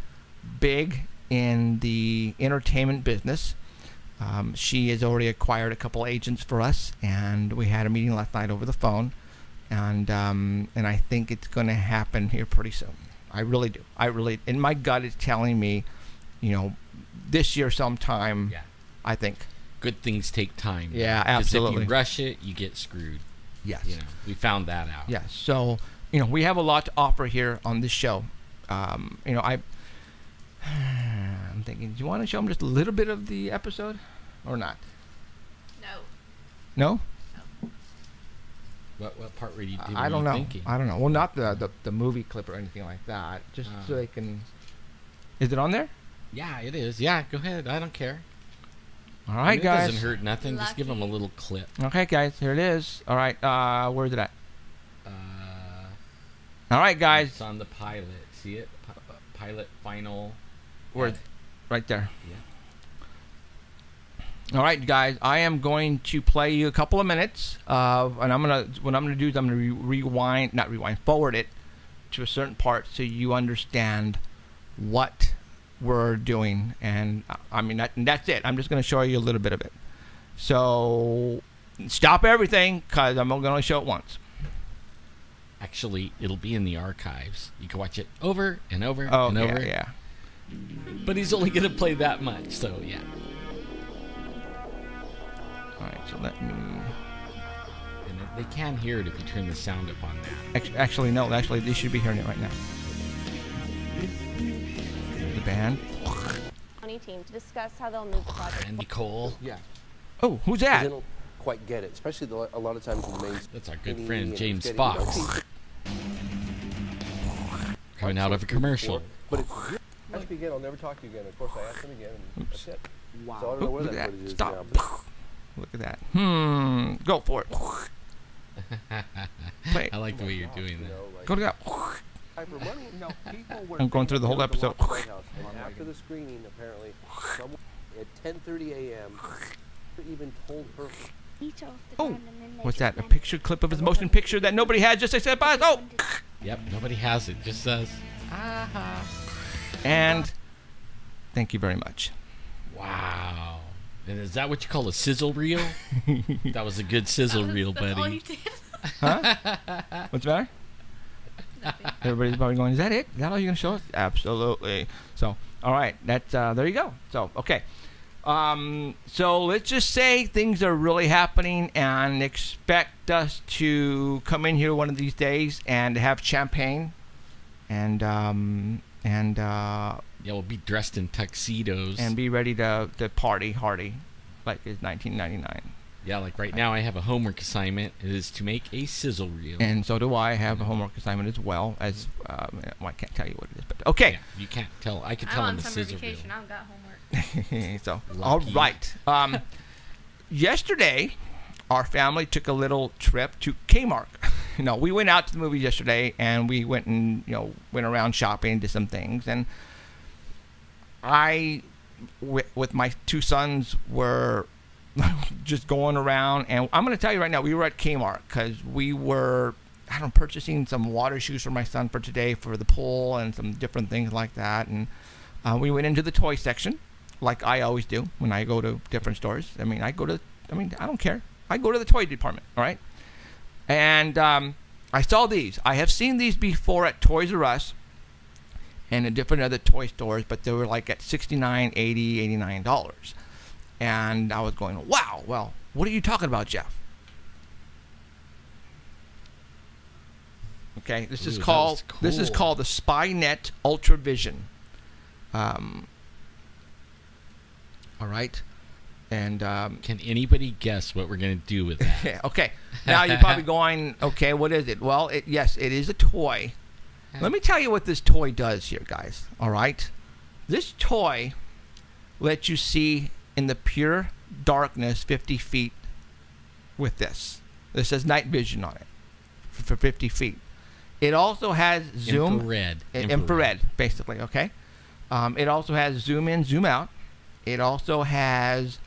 big in the entertainment business. She has already acquired a couple agents for us, and we had a meeting last night over the phone, and I think it's going to happen here pretty soon. I really do. And my gut is telling me, you know, this year sometime. Yeah. I think. Good things take time. Yeah, 'Cause absolutely. If you rush it, you get screwed. Yes. You know, we found that out. Yes. So, you know, we have a lot to offer here on this show. You know, I'm thinking, do you want to show them just a little bit of the episode or not? No. No? What part were you I don't know. thinking? I don't know. Well, not the movie clip or anything like that. Just so they can. Is it on there? Yeah, it is. Yeah, go ahead. I don't care. All right, It guys. doesn't hurt nothing. Just give them a Lucky. little clip. Okay, guys. Here it is. All right. Where's it at? Uh, All right, guys. It's on the pilot. See it? Pilot final. Where? Right there. Yeah. All right, guys. I am going to play you a couple of minutes of, and what I'm gonna do is I'm gonna forward it to a certain part so you understand what we're doing, and that's it. I'm just gonna show you a little bit of it. So stop everything because I'm gonna only show it once. Actually, it'll be in the archives. You can watch it over and over Oh, and over. yeah. But he's only going to play that much, so yeah. All right, so let me. And they can hear it if you turn the sound up on that. Actually, no. Actually, they should be hearing it right now. The band. County team to discuss how they'll move the project. Andy Cole. Yeah. Oh, who's They that? don't quite get it, especially a lot of times in the main. That's our good city friend and James getting, Fox. Coming out of a commercial. But if you ask me again, I'll never talk to you again. Of course, I asked him again, and that's it. Wow. So I don't know where Look that at footage that. is Stop. now. Look at that. Go for it. Play it. I like the way you're doing You that. know, like, Go to that. I'm going through the whole episode. And after the screening, apparently, someone at 10:30 a.m. even told her. Oh, what's that? A picture clip of his motion picture that nobody had. Just I said, oh. Yep, nobody has it. Just says, And thank you very much. wow. And is that what you call a sizzle reel? That was a good sizzle reel, That's all buddy. you did. Huh? What's the matter? Everybody's probably going, is that it? Is that all you're going to show us? Absolutely. So, all right. That's there you go. So, okay. So let's just say things are really happening and expect us to come in here one of these days and have champagne and Yeah, we'll be dressed in tuxedos. and be ready to party hardy like it's 1999. Yeah, like right now I have a homework assignment. It is to make a sizzle reel. And so do I have a homework assignment as well as well, I can't tell you what it is, but okay. Yeah, you can't tell. I can I'm tell on him the summer sizzle reel. vacation. I've got homework. So, Lucky. all right. Yesterday, our family took a little trip to Kmart. No, we went out to the movies yesterday, and we went and went around shopping, did some things, and I, with my two sons, were just going around, and I'm going to tell you right now, we were at Kmart because we were, purchasing some water shoes for my son for today for the pool and some different things like that, and we went into the toy section, like I always do when I go to different stores. I don't care. I go to the toy department, all right? And I saw these. I have seen these before at Toys R Us and in different other toy stores, but they were like at $69, $80, $89. And I was going, wow, well, what are you talking about, Jeff? Okay, this is Ooh, that called was cool. the SpyNet Ultra Vision. All right, and Can anybody guess what we're going to do with that? yeah, okay. Now you're probably going, okay, what is it? Well, yes, it is a toy. Let me tell you what this toy does here, guys. All right, this toy lets you see in the pure darkness 50 feet with this. This says night vision on it for 50 feet. It also has zoom. Infrared, basically, okay? It also has zoom in, zoom out. It also has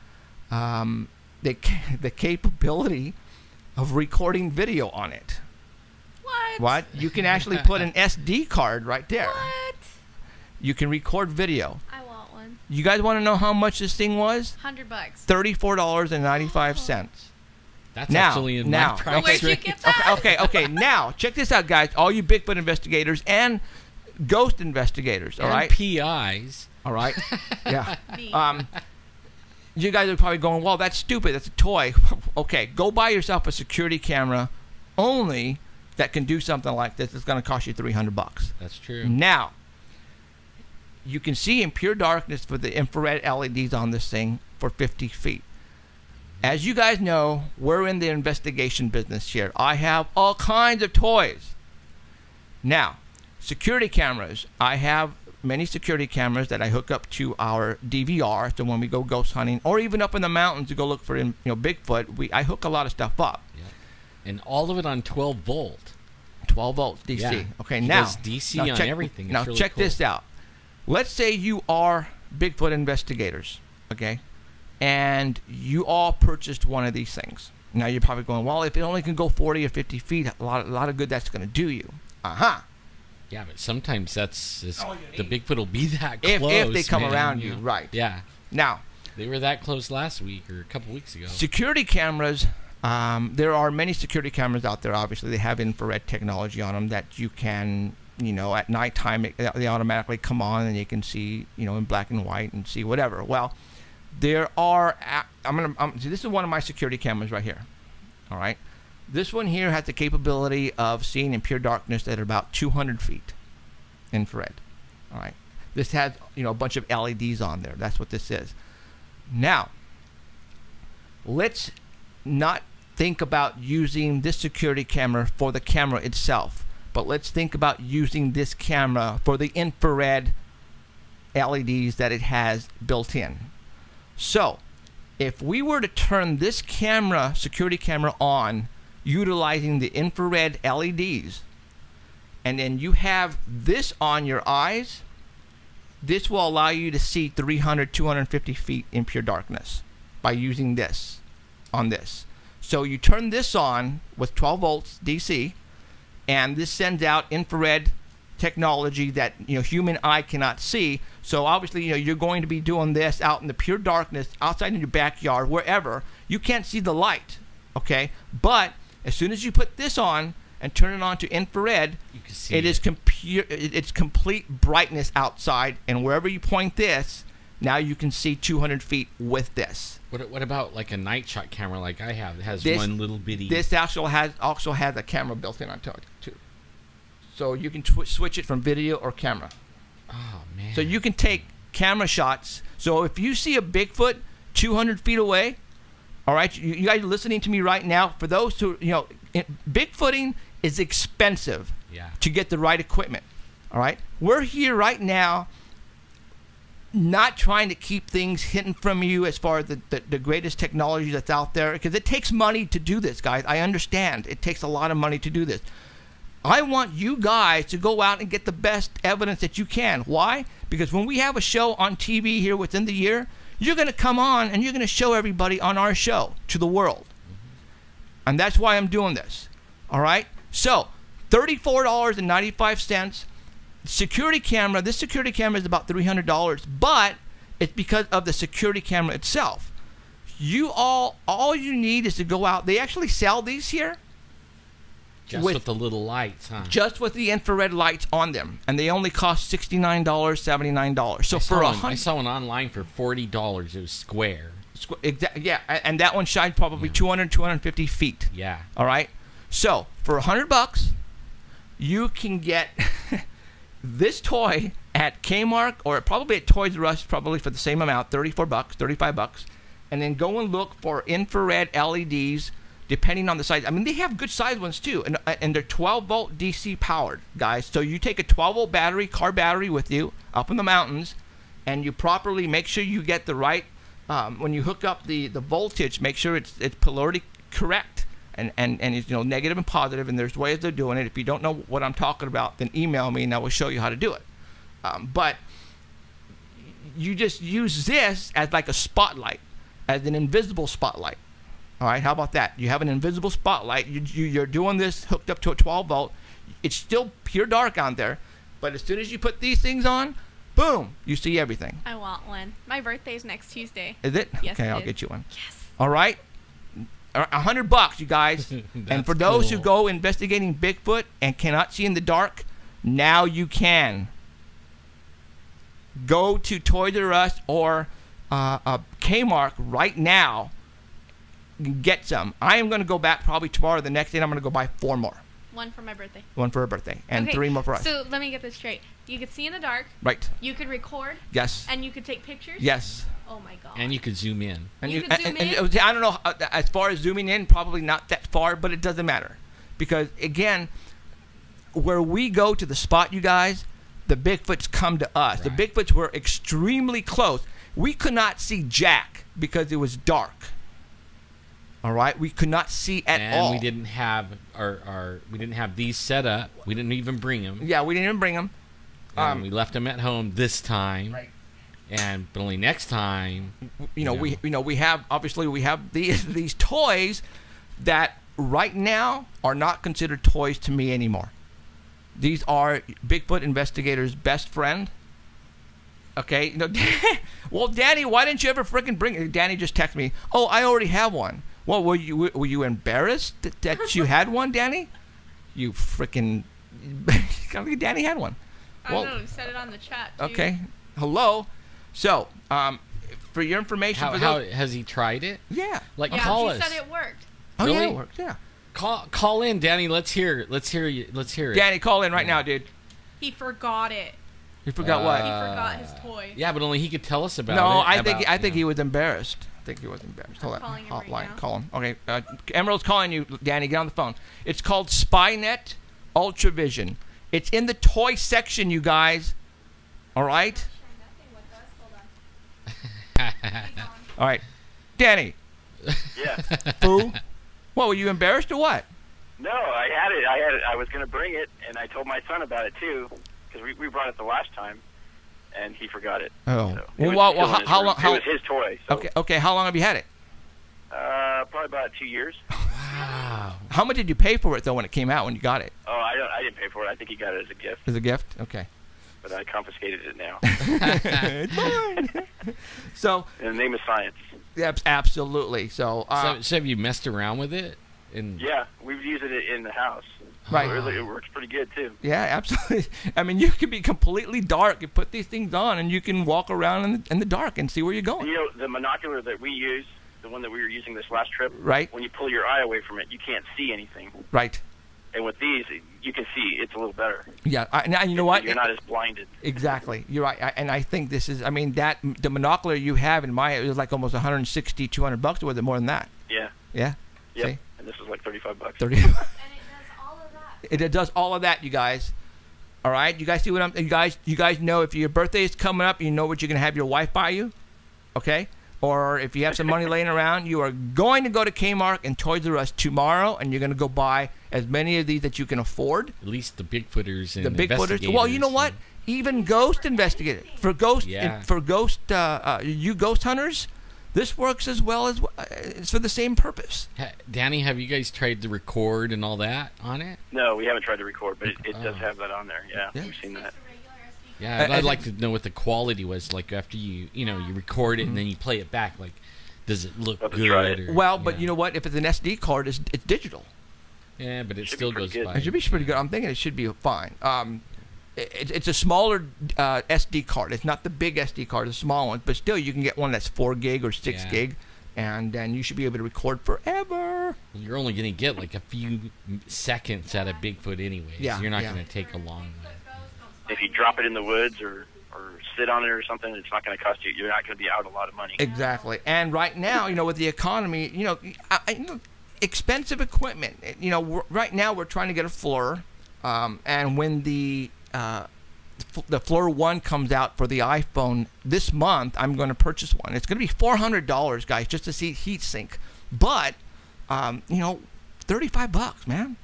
the capability of recording video on it. What? You can actually put an SD card right there. What? You can record video. I want one. You guys want to know how much this thing was? $100. $34.95. That's Now, actually in now, my price Where'd you range. get that? Okay. Now, check this out, guys. All you Bigfoot investigators and ghost investigators, all And right? PIs. All right? Yeah. Me. You guys are probably going, well, that's stupid. That's a toy. Okay, go buy yourself a security camera only that can do something like this. It's going to cost you $300. That's true. Now, you can see in pure darkness for the infrared LEDs on this thing for 50 feet. As you guys know, we're in the investigation business here. I have all kinds of toys. Now, security cameras. I have many security cameras that I hook up to our DVR. So when we go ghost hunting, or even up in the mountains to go look for Bigfoot, I hook a lot of stuff up. Yeah. And all of it on 12 volt. 12 volts DC. Yeah. Okay, He now does DC now on check, everything. It's now really check cool. this out. Let's say you are Bigfoot investigators, okay, and you all purchased one of these things. Now you're probably going, well, if it only can go 40 or 50 feet, a lot of good that's going to do you. Yeah, but sometimes that's all the Bigfoot will be that If close. they come man, around you, right? Yeah. Now, They were that close last week or a couple weeks ago. security cameras. There are many security cameras out there. Obviously, they have infrared technology on them that you can, at nighttime they automatically come on and you can see, in black and white and see whatever. Well, there are. This is one of my security cameras right here. All right, this one here has the capability of seeing in pure darkness at about 200 feet, infrared. All right, this has a bunch of LEDs on there. That's what this is. Now, let's not think about using this security camera for the camera itself, but let's think about using this camera for the infrared LEDs that it has built in. So, if we were to turn this camera, security camera, on utilizing the infrared LEDs, and then you have this on your eyes, this will allow you to see 300, 250 feet in pure darkness by using this on this. So you turn this on with 12 volts DC, and this sends out infrared technology that human eye cannot see. So obviously you're going to be doing this out in the pure darkness, outside in your backyard, wherever. You can't see the light, okay? But as soon as you put this on and turn it on to infrared, You can see it's complete brightness outside, and wherever you point this, now you can see 200 feet with this. What about like a night shot camera like I have? It has This- one little bitty. This also has a camera built in on top too, so you can switch it from video or camera. Oh man. So you can take camera shots. So if you see a Bigfoot 200 feet away, all right, you guys are listening to me right now. For those who Bigfooting is expensive. Yeah. To get the right equipment. All right, we're here right now, not trying to keep things hidden from you as far as the greatest technology that's out there, because it takes money to do this, guys. I understand it takes a lot of money to do this. I want you guys to go out and get the best evidence that you can. Why? Because when we have a show on TV here within the year, you're going to come on and you're going to show everybody on our show to the world. And that's why I'm doing this. All right? So, $34.95. Security camera. This security camera is about $300, but it's because of the security camera itself. All you need is to go out. They actually sell these here. Just with the little lights, huh? Just with the infrared lights on them, and they only cost $69, $79. So I saw one online for $40. It was square. Yeah, and that one shines probably 200, 250 feet. Yeah. All right. So for $100, you can get this toy at Kmart or probably at Toys R Us, probably for the same amount, $34, $35, and then go and look for infrared LEDs. Depending on the size. I mean, they have good size ones too, and they're 12 volt DC powered, guys. So you take a 12 volt battery, car battery with you up in the mountains, and you properly make sure you get the right, when you hook up the voltage, make sure it's polarity correct, and it's negative and positive, and there's ways of doing it. If you don't know what I'm talking about, then email me and I will show you how to do it. But you just use this as like a spotlight, as an invisible spotlight. All right, how about that? You have an invisible spotlight. You're doing this hooked up to a 12 volt. It's still pure dark out there, but as soon as you put these things on, boom, you see everything. I want one. My birthday's next Tuesday. Is it? Yes, Okay, it I'll is. get you one. Yes. All right, $100, you guys. And for those who go investigating Bigfoot and cannot see in the dark, now you can. Go to Toys R Us or Kmart right now. Get some. I am going to go back probably tomorrow or the next day, and I'm going to go buy 4 more. One for my birthday. One for her birthday, and Okay, 3 more for us. So let me get this straight. You could see in the dark. Right. You could record. Yes. And you could take pictures. Yes. Oh my god. And you could zoom in. And You could zoom in? I don't know, as far as zooming in, probably not that far, but it doesn't matter. Because, again, where we go to the spot, you guys, the Bigfoots come to us. Right. The Bigfoots were extremely close. We could not see Jack because it was dark. All right? We could not see at all. And we didn't have we didn't have these set up. We didn't even bring them. Yeah, we didn't even bring them. We left them at home this time. Right. But only next time. We have these toys that right now are not considered toys to me anymore. These are Bigfoot investigators' best friend. Okay, well, Danny, why didn't you ever freaking bring it? Danny just texted me. Oh, I already have one. Well, were you embarrassed that you had one, Danny? You freaking Danny had one. I don't know. Set it on the chat. Too. Okay. Hello. So, for your information, How has he tried it? Yeah. Like, Yeah, call she us. said it worked. Oh yeah, Really? it worked. Yeah. Call in, Danny. Let's hear it. Let's hear it. Danny, call in right now, dude. He forgot it. You forgot what? He forgot his toy. Yeah, but only he could tell us about No, it. I think he was embarrassed. I think he was embarrassed. Hold on. calling him right Hotline. now. Call him. Okay. Emerald's calling you, Danny. Get on the phone. It's called Spynet Ultravision. It's in the toy section, you guys. All right. All right. Danny. Yeah. Boo. What, were you embarrassed or what? No, I had it. I was going to bring it, and I told my son about it too, because we brought it the last time, and he forgot it. Oh. So it Well, was still in his how room. long? It was his toy. So, Okay. How long have you had it? Probably about 2 years. Wow. How much did you pay for it though when it came out? When you got it? Oh, I didn't pay for it. I think he got it as a gift, As a gift? Okay. but I confiscated it now. It's mine. So, In the name of science. yeah, absolutely. So, So have you messed around with it? Yeah, we've used it in the house. Right. It works pretty good too. yeah, absolutely. I mean, you can be completely dark. You put these things on, and you can walk around in the dark and see where you're going. You know, the monocular that we use, the one that we were using this last trip, Right. when you pull your eye away from it, you can't see anything. Right. And with these, you can see. It's a little better. Yeah. And you know what? You're not as blinded. Exactly. You're right. And I think this is. I mean, the monocular you have in my is like almost 160, $200, or was it more than that? Yeah. Yeah. Yep. See? And this was like $35. 30. And it does all of that. It does all of that, you guys. All right, you guys see what I'm? You guys know if your birthday is coming up, you know what you're gonna have your wife buy you, okay? Or if you have some money laying around, you are going to go to Kmart and Toys R Us tomorrow, and you're gonna go buy as many of these that you can afford. At least the Bigfooters and The Bigfooters. Well, you know what? investigators Even ghost investigators for ghost Yeah. you ghost hunters, this works as well as it's for the same purpose. Danny, have you guys tried to record and all that on it? No, we haven't tried to record, but it does have that on there. Yeah, Yeah. we've seen that. Yeah, I I'd like to know what the quality was like after you record it Mm-hmm. and then you play it back. Like, does it look Have to try good? it. Or, Well, but yeah. you know what? If it's an SD card, it's digital. Yeah, but it Should be still pretty goes good. by. It should be pretty good. I'm thinking it should be fine. It's a smaller SD card. It's not the big SD card, the small one. But still, you can get one that's 4 gig or 6 Yeah. gig, and then you should be able to record forever. You're only going to get like a few seconds out of Bigfoot anyways. Yeah, You're not yeah. going to take a long way. If you drop it in the woods or sit on it or something, it's not going to cost you. You're not going to be out a lot of money. Exactly. And right now, with the economy, expensive equipment. Right now we're trying to get a FLIR, and when the FLIR 1 comes out for the iPhone this month, I'm going to purchase one. It's going to be $400, guys, just to see heat sink. But $35, man.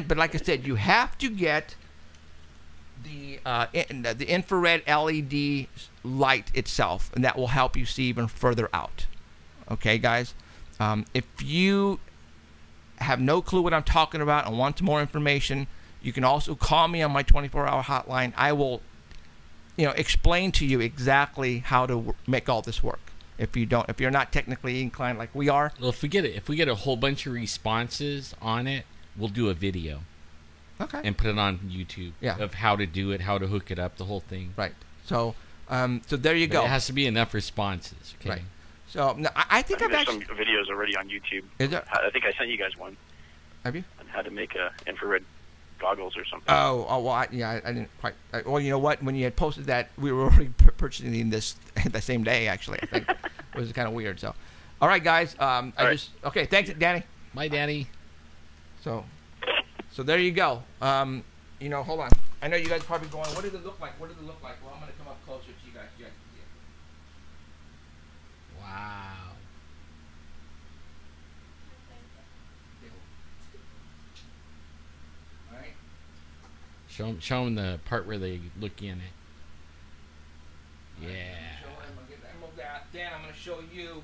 But like I said, you have to get the infrared LED light itself, and that will help you see even further out. Okay, guys. If you have no clue what I'm talking about and want some more information, you can also call me on my 24-hour hotline. I will, explain to you exactly how to make all this work. If you're not technically inclined like we are. Well, if we get a whole bunch of responses on it, we'll do a video. Okay. And put it on YouTube. Yeah. Of how to do it, how to hook it up, the whole thing. Right. So there you But go. it has to be enough responses. Okay. Right. So no, I think I've There's actually. some videos already on YouTube. Is there? I think I sent you guys one. Have you? on how to make infrared goggles or something. Well, I didn't quite. Well, you know what? When you had posted that, we were already purchasing this the same day. Actually, I think it was kind of weird. So, all right, guys. Okay. Thanks, Danny. Bye, Danny. So there you go. Hold on. I know you guys are probably going, what does it look like? What does it look like? Well, I'm going to come up closer to you guys. You guys can see it. Wow. All right. Show them the part where they look in it. Yeah. I'm going to move that. Dan, I'm going to show you.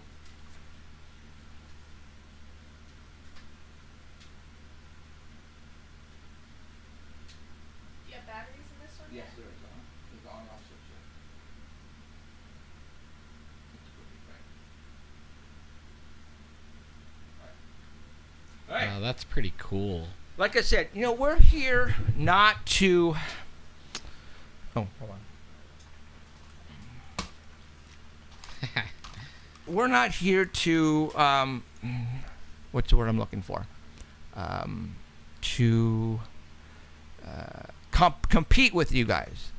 Do you have batteries in this one? Yes, there is. There's the on-off switch here. All right. Wow, that's pretty cool. Like I said, we're here not to. Oh, hold on. We're not here to. What's the word I'm looking for? To compete with you guys.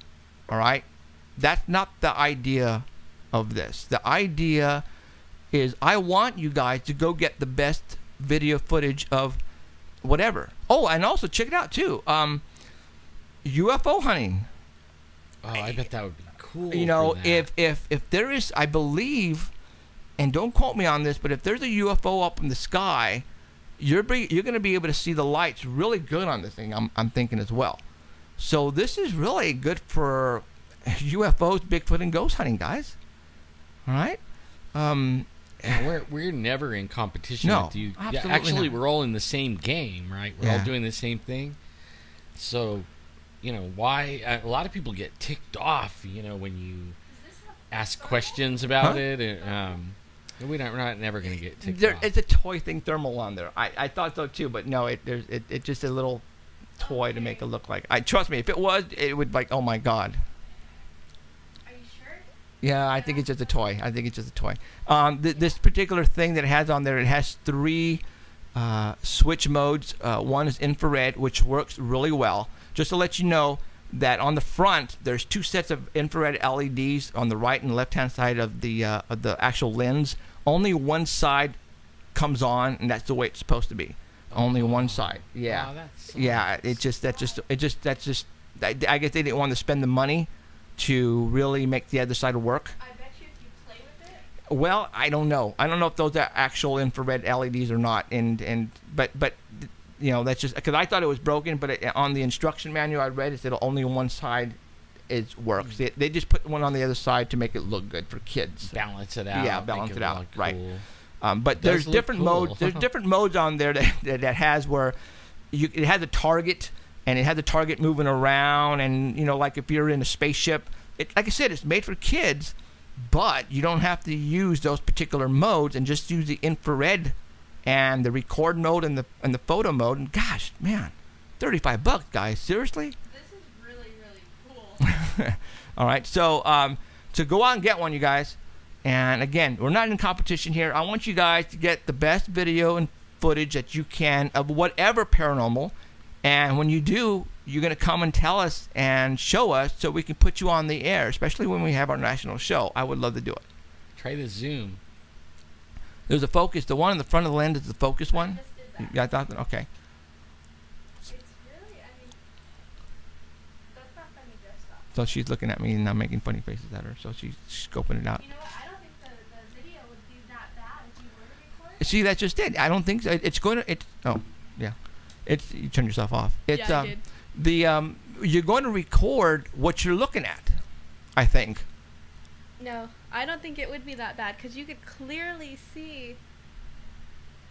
All right? That's not the idea of this. The idea is I want you guys to go get the best video footage of whatever. Oh, and also check it out too. UFO hunting. Oh, I bet that would be cool. If there is, I believe, and don't quote me on this, but if there's a UFO up in the sky, you're going to be able to see the lights really good on this thing. I'm thinking as well. So this is really good for UFOs, Bigfoot, and ghost hunting, guys. All right. We're never in competition No, with you. absolutely Actually, not. we're all in the same game, right? We're all doing the same thing. So, why a lot of people get ticked off, when you ask questions about it. We're not never going to get ticked off. It's a toy thing, thermal on there. I thought so too, but no, it's just a little toy to make it look like. Trust me, if it was, it would oh my god. Are you sure? Yeah, I think it's just a toy. This particular thing that it has on there, it has 3 switch modes. One is infrared, which works really well. Just to let you know that on the front, there's 2 sets of infrared LEDs on the right and left hand side of the actual lens. Only one side comes on, and that's the way it's supposed to be. Only one side. Yeah. Wow, that's yeah. I guess they didn't want to spend the money to really make the other side work. I bet you if you play with it. Well, I don't know. I don't know if those are actual infrared LEDs or not. But that's just because I thought it was broken. But on the instruction manual I read, it said only one side works. They just put one on the other side to make it look good for kids. Balance it out. Yeah, balance it out. Look Right. cool. But there's look different cool. modes. There's different modes on there that has where it has a target, and it has a target moving around, and like if you're in a spaceship, like I said, it's made for kids, but you don't have to use those particular modes and just use the infrared and the record mode and the photo mode. And gosh, man, $35, guys, seriously? This is really, really cool. All right, so go out and get one, you guys. And again, we're not in competition here. I want you guys to get the best video and footage that you can of whatever paranormal. And when you do, you're going to come and tell us and show us so we can put you on the air, especially when we have our national show. I would love to do it. Try the zoom. There's a focus. The one in the front of the lens is the focus one. Just did that. Yeah, I thought that. Okay. It's really, that's not funny just off. So she's looking at me and I'm making funny faces at her. So she's scoping it out. You know what? I don't think the video would be that bad if you were to record. See, that's just it. I don't think so. It's going to. Oh, yeah. You turn yourself off. It's Yeah, I did. you're going to record what you're looking at, I think. No, I don't think it would be that bad because you could clearly see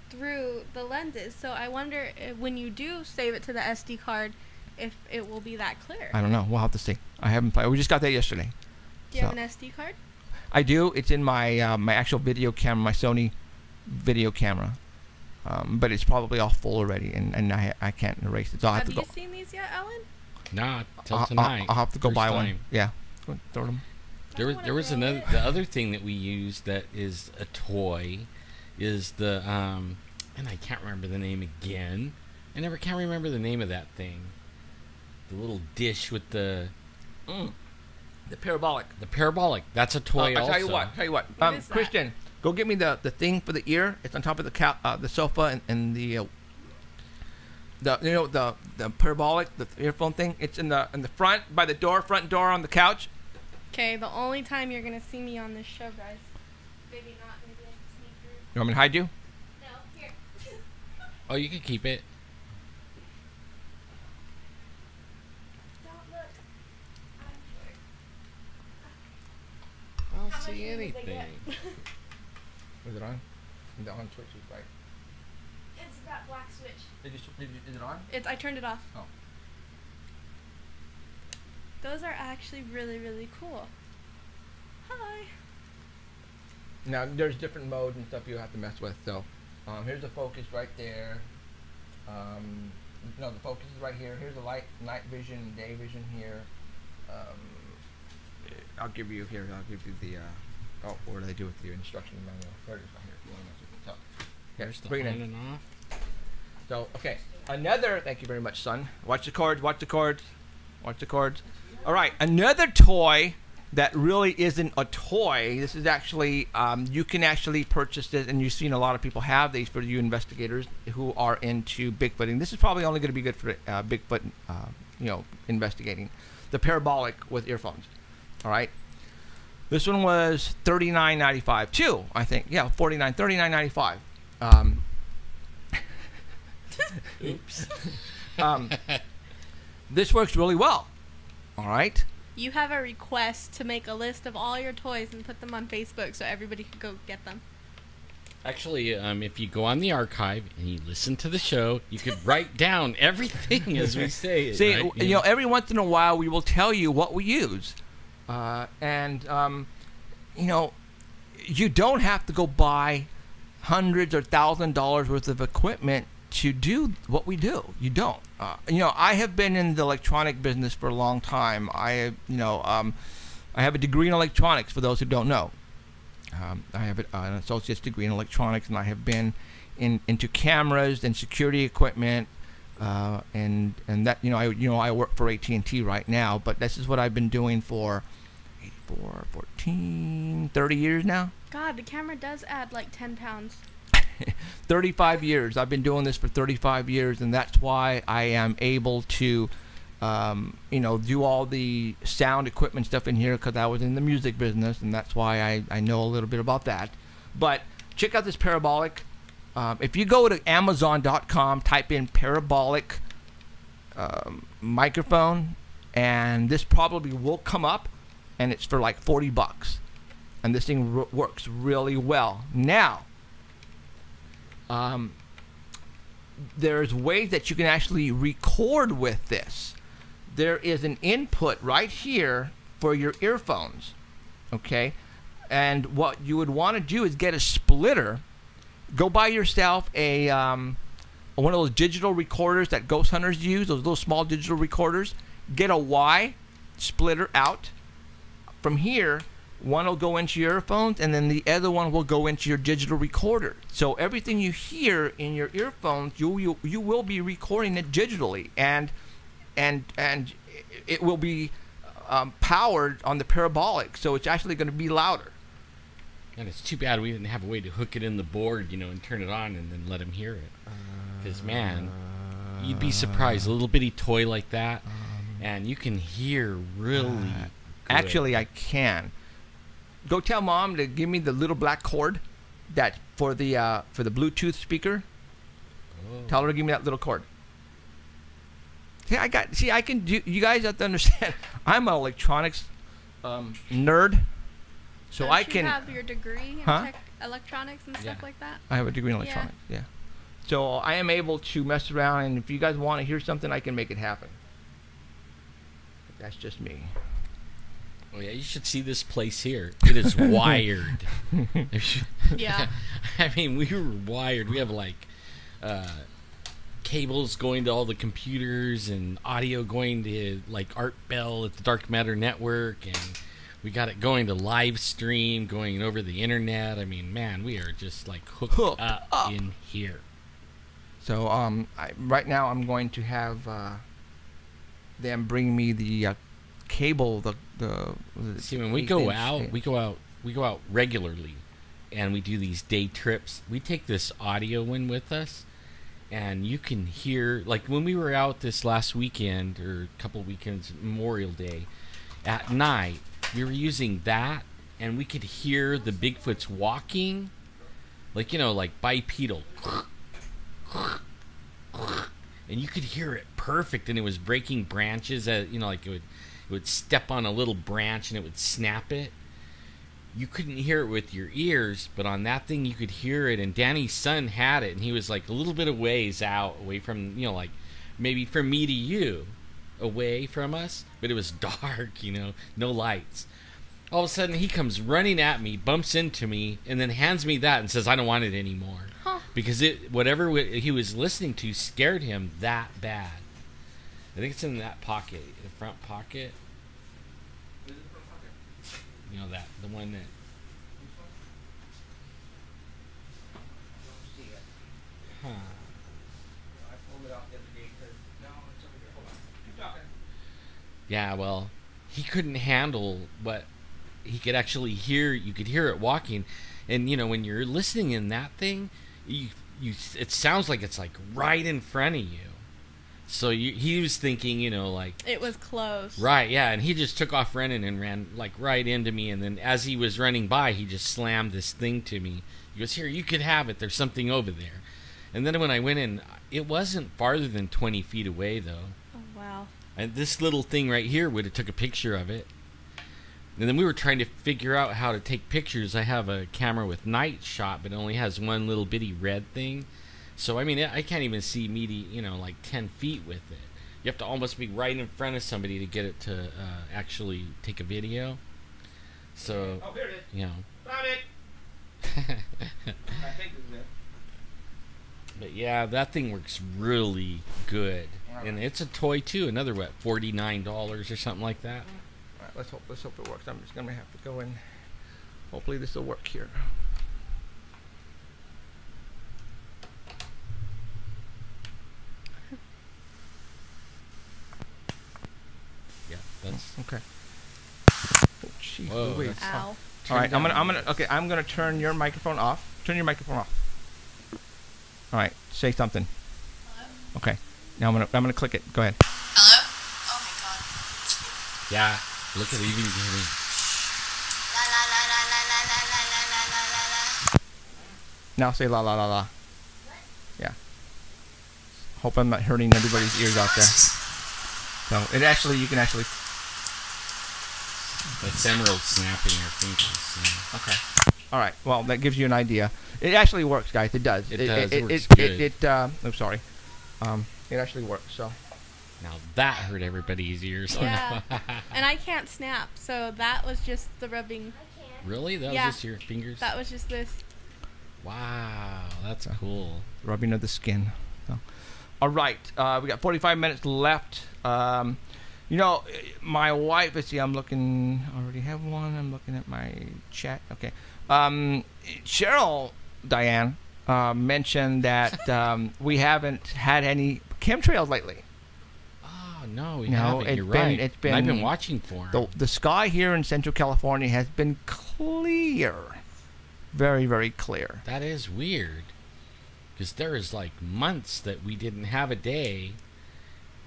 through the lenses. So I wonder when you do save it to the SD card, if it will be that clear. I don't know. We'll have to see. I haven't played. We just got that yesterday. Do you have an SD card? I do. It's in my my actual video camera, my Sony video camera. But it's probably all full already, and I can't erase it. So I'll have Have to go. you seen these yet, Ellen? Not till tonight. I'll have to go First buy one. time. Yeah. Go throw them. There was another. The other thing that we use that is a toy is the and I can't remember the name again, but I never can't remember the name of that thing. The little dish with the parabolic. The parabolic. That's a toy. I'll also. tell you what. What is that? Christian, go get me the thing for the ear. It's on top of the sofa and the parabolic, the earphone thing. It's in the front by the front door on the couch. Okay, the only time you're gonna see me on this show, guys. Maybe not. Maybe I can sneak through. You want me to hide you? No, here. Oh, you can keep it. Don't look. I'm I don't How much see do you think they anything. get? Is it on? The on switch is right. It's that black switch. Is it on? I turned it off. Oh. Those are actually really, really cool. Hi. Now there's different modes and stuff you have to mess with. So here's the focus right there. No, the focus is right here. Here's the night vision and day vision here. I'll give you the what do they do with the instruction manual? There it is right here. If you want to mess with it. So, There's the bring it on in. and off. So, okay. Thank you very much, son. Watch the cords. All right. Another toy that really isn't a toy. This is actually, you can actually purchase it, and you've seen a lot of people have these for you investigators who are into Bigfooting. This is probably only going to be good for Bigfoot, investigating. The parabolic with earphones. All right. This one was $39.95 too, I think. Yeah, $39.95. Oops. This works really well. All right. You have a request to make a list of all your toys and put them on Facebook so everybody can go get them. Actually, if you go on the archive and you listen to the show, you could write down everything as we say it. See, right? every once in a while we will tell you what we use, you don't have to go buy hundreds or $1,000s worth of equipment to do what we do. You don't. I have been in the electronic business for a long time. I have a degree in electronics. For those who don't know, I have an associate's degree in electronics, and I have been into cameras and security equipment, and that I work for AT&T right now. But this is what I've been doing for 14, 30 years now. God, the camera does add like 10 pounds. 35 years. I've been doing this for 35 years, and that's why I am able to, do all the sound equipment stuff in here, because I was in the music business, and that's why I know a little bit about that. But check out this parabolic. If you go to Amazon.com, type in parabolic microphone, and this probably will come up, and it's for like $40. And this thing works really well. Now, there's ways that you can actually record with this. There is an input right here for your earphones, okay? And what you would want to do is get a splitter. Go buy yourself one of those digital recorders that ghost hunters use, those little small digital recorders. Get a Y splitter out. From here, one will go into your earphones, and then the other one will go into your digital recorder. So everything you hear in your earphones, you will be recording it digitally, and it will be powered on the parabolic, so it's actually going to be louder. And it's too bad we didn't have a way to hook it in the board, and turn it on and then let him hear it. Because, man, you'd be surprised. A little bitty toy like that, and you can hear really good. Actually, I can. Go tell Mom to give me the little black cord that for the Bluetooth speaker. Oh. Tell her to give me that little cord. I can do. You guys have to understand. I'm an electronics nerd, so Don't I you can. have your degree in Huh? electronics and stuff like that? I have a degree in electronics. Yeah. So I am able to mess around, and if you guys want to hear something, I can make it happen. But that's just me. Oh yeah, you should see this place here. It is wired. Yeah. I mean, we were wired. We have cables going to all the computers and audio going to Art Bell at the Dark Matter Network, and we got it going to live stream, going over the internet. I mean, man, we are just hooked up in here. So right now I'm going to have them bring me the cable. See, when we go out, we go out regularly, and we do these day trips. We take this audio one with us, and you can hear, like when we were out this last weekend or a couple weekends, Memorial Day, at night, we were using that, and we could hear the Bigfoots walking, like, like bipedal. And you could hear it perfect, and it was breaking branches, like it would step on a little branch and it would snap it. You couldn't hear it with your ears, but on that thing you could hear it. And Danny's son had it, and he was like a little bit of ways out, away from, like maybe from me to you, away from us, but it was dark, no lights. All of a sudden he comes running at me, bumps into me, and then hands me that and says, "I don't want it anymore." Because whatever he was listening to scared him that bad. I think it's in that pocket, the front pocket. The one that. Huh. Yeah, well, he couldn't handle what he could actually hear. You could hear it walking, and when you're listening in that thing, it sounds like it's like right in front of you. So he was thinking, like it was close. Right, yeah, and he just took off running and ran like right into me. And then as he was running by, he just slammed this thing to me. He goes, "Here, you could have it. There's something over there." And then when I went in, it wasn't farther than 20 feet away, though. Oh, wow. And this little thing right here would have took a picture of it. And then we were trying to figure out how to take pictures. I have a camera with night shot, but it only has one little bitty red thing. So, I mean, I can't even see like 10 feet with it. You have to almost be right in front of somebody to get it to actually take a video. So, oh, here it is. Found it. I think it's it. But yeah, that thing works really good. Right. And it's a toy too. Another $49 or something like that. All right, let's hope it works. I'm just gonna have to go in. Hopefully this will work here. Yeah, that's okay. Oh, jeez Louise. Ow. All right, I'm gonna turn your microphone off. Turn your microphone off. All right, say something. Hello? Okay. Now I'm gonna click it. Go ahead. Hello? Oh my god. Yeah. Look at it. Even hearing. La la la la la la la la la la la la. Now say la la la la. What? Yeah. Hope I'm not hurting everybody's ears out there. So you can actually. That's Emerald snapping her fingers. Okay. All right. Well, that gives you an idea. It actually works, guys. It does. It does. It works good. I'm sorry. It actually works. So. Now that hurt everybody's ears. Yeah. And I can't snap, so that was just the rubbing. Really? That Yeah. was just your fingers? That was just this. Wow, that's cool. Rubbing of the skin. So. All right. We got 45 minutes left. My wife, let's see, I'm looking, I already have one. I'm looking at my chat. Okay. Cheryl, Diane, mentioned that we haven't had any chemtrails lately. Oh, no, we haven't. You're right. It's been, I've been watching for them. The sky here in Central California has been clear. Very, very clear. That is weird. Because there is like months that we didn't have a day.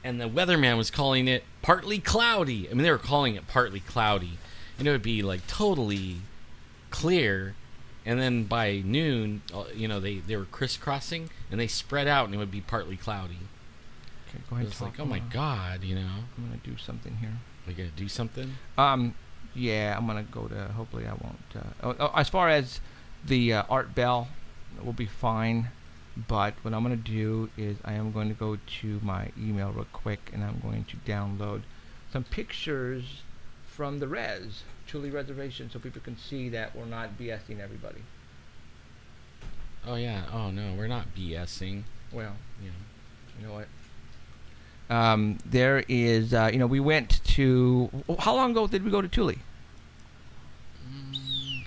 And the weatherman was calling it partly cloudy. I mean, they were calling it partly cloudy. And it would be like totally clear. And then by noon, they were crisscrossing. And they spread out and it would be partly cloudy. Okay, go ahead. It's like, oh my God, I'm going to do something here. We going to do something? Yeah, I'm going to go to, hopefully I won't. As far as the Art Bell, will be fine. But what I'm going to do is I am going to go to my email real quick and I'm going to download some pictures from the Truly Reservation, so people can see that we're not BSing everybody. Oh, yeah. Oh, no, we're not BSing. Well, Yeah. you know what? There is, we went to, how long ago did we go to Thule?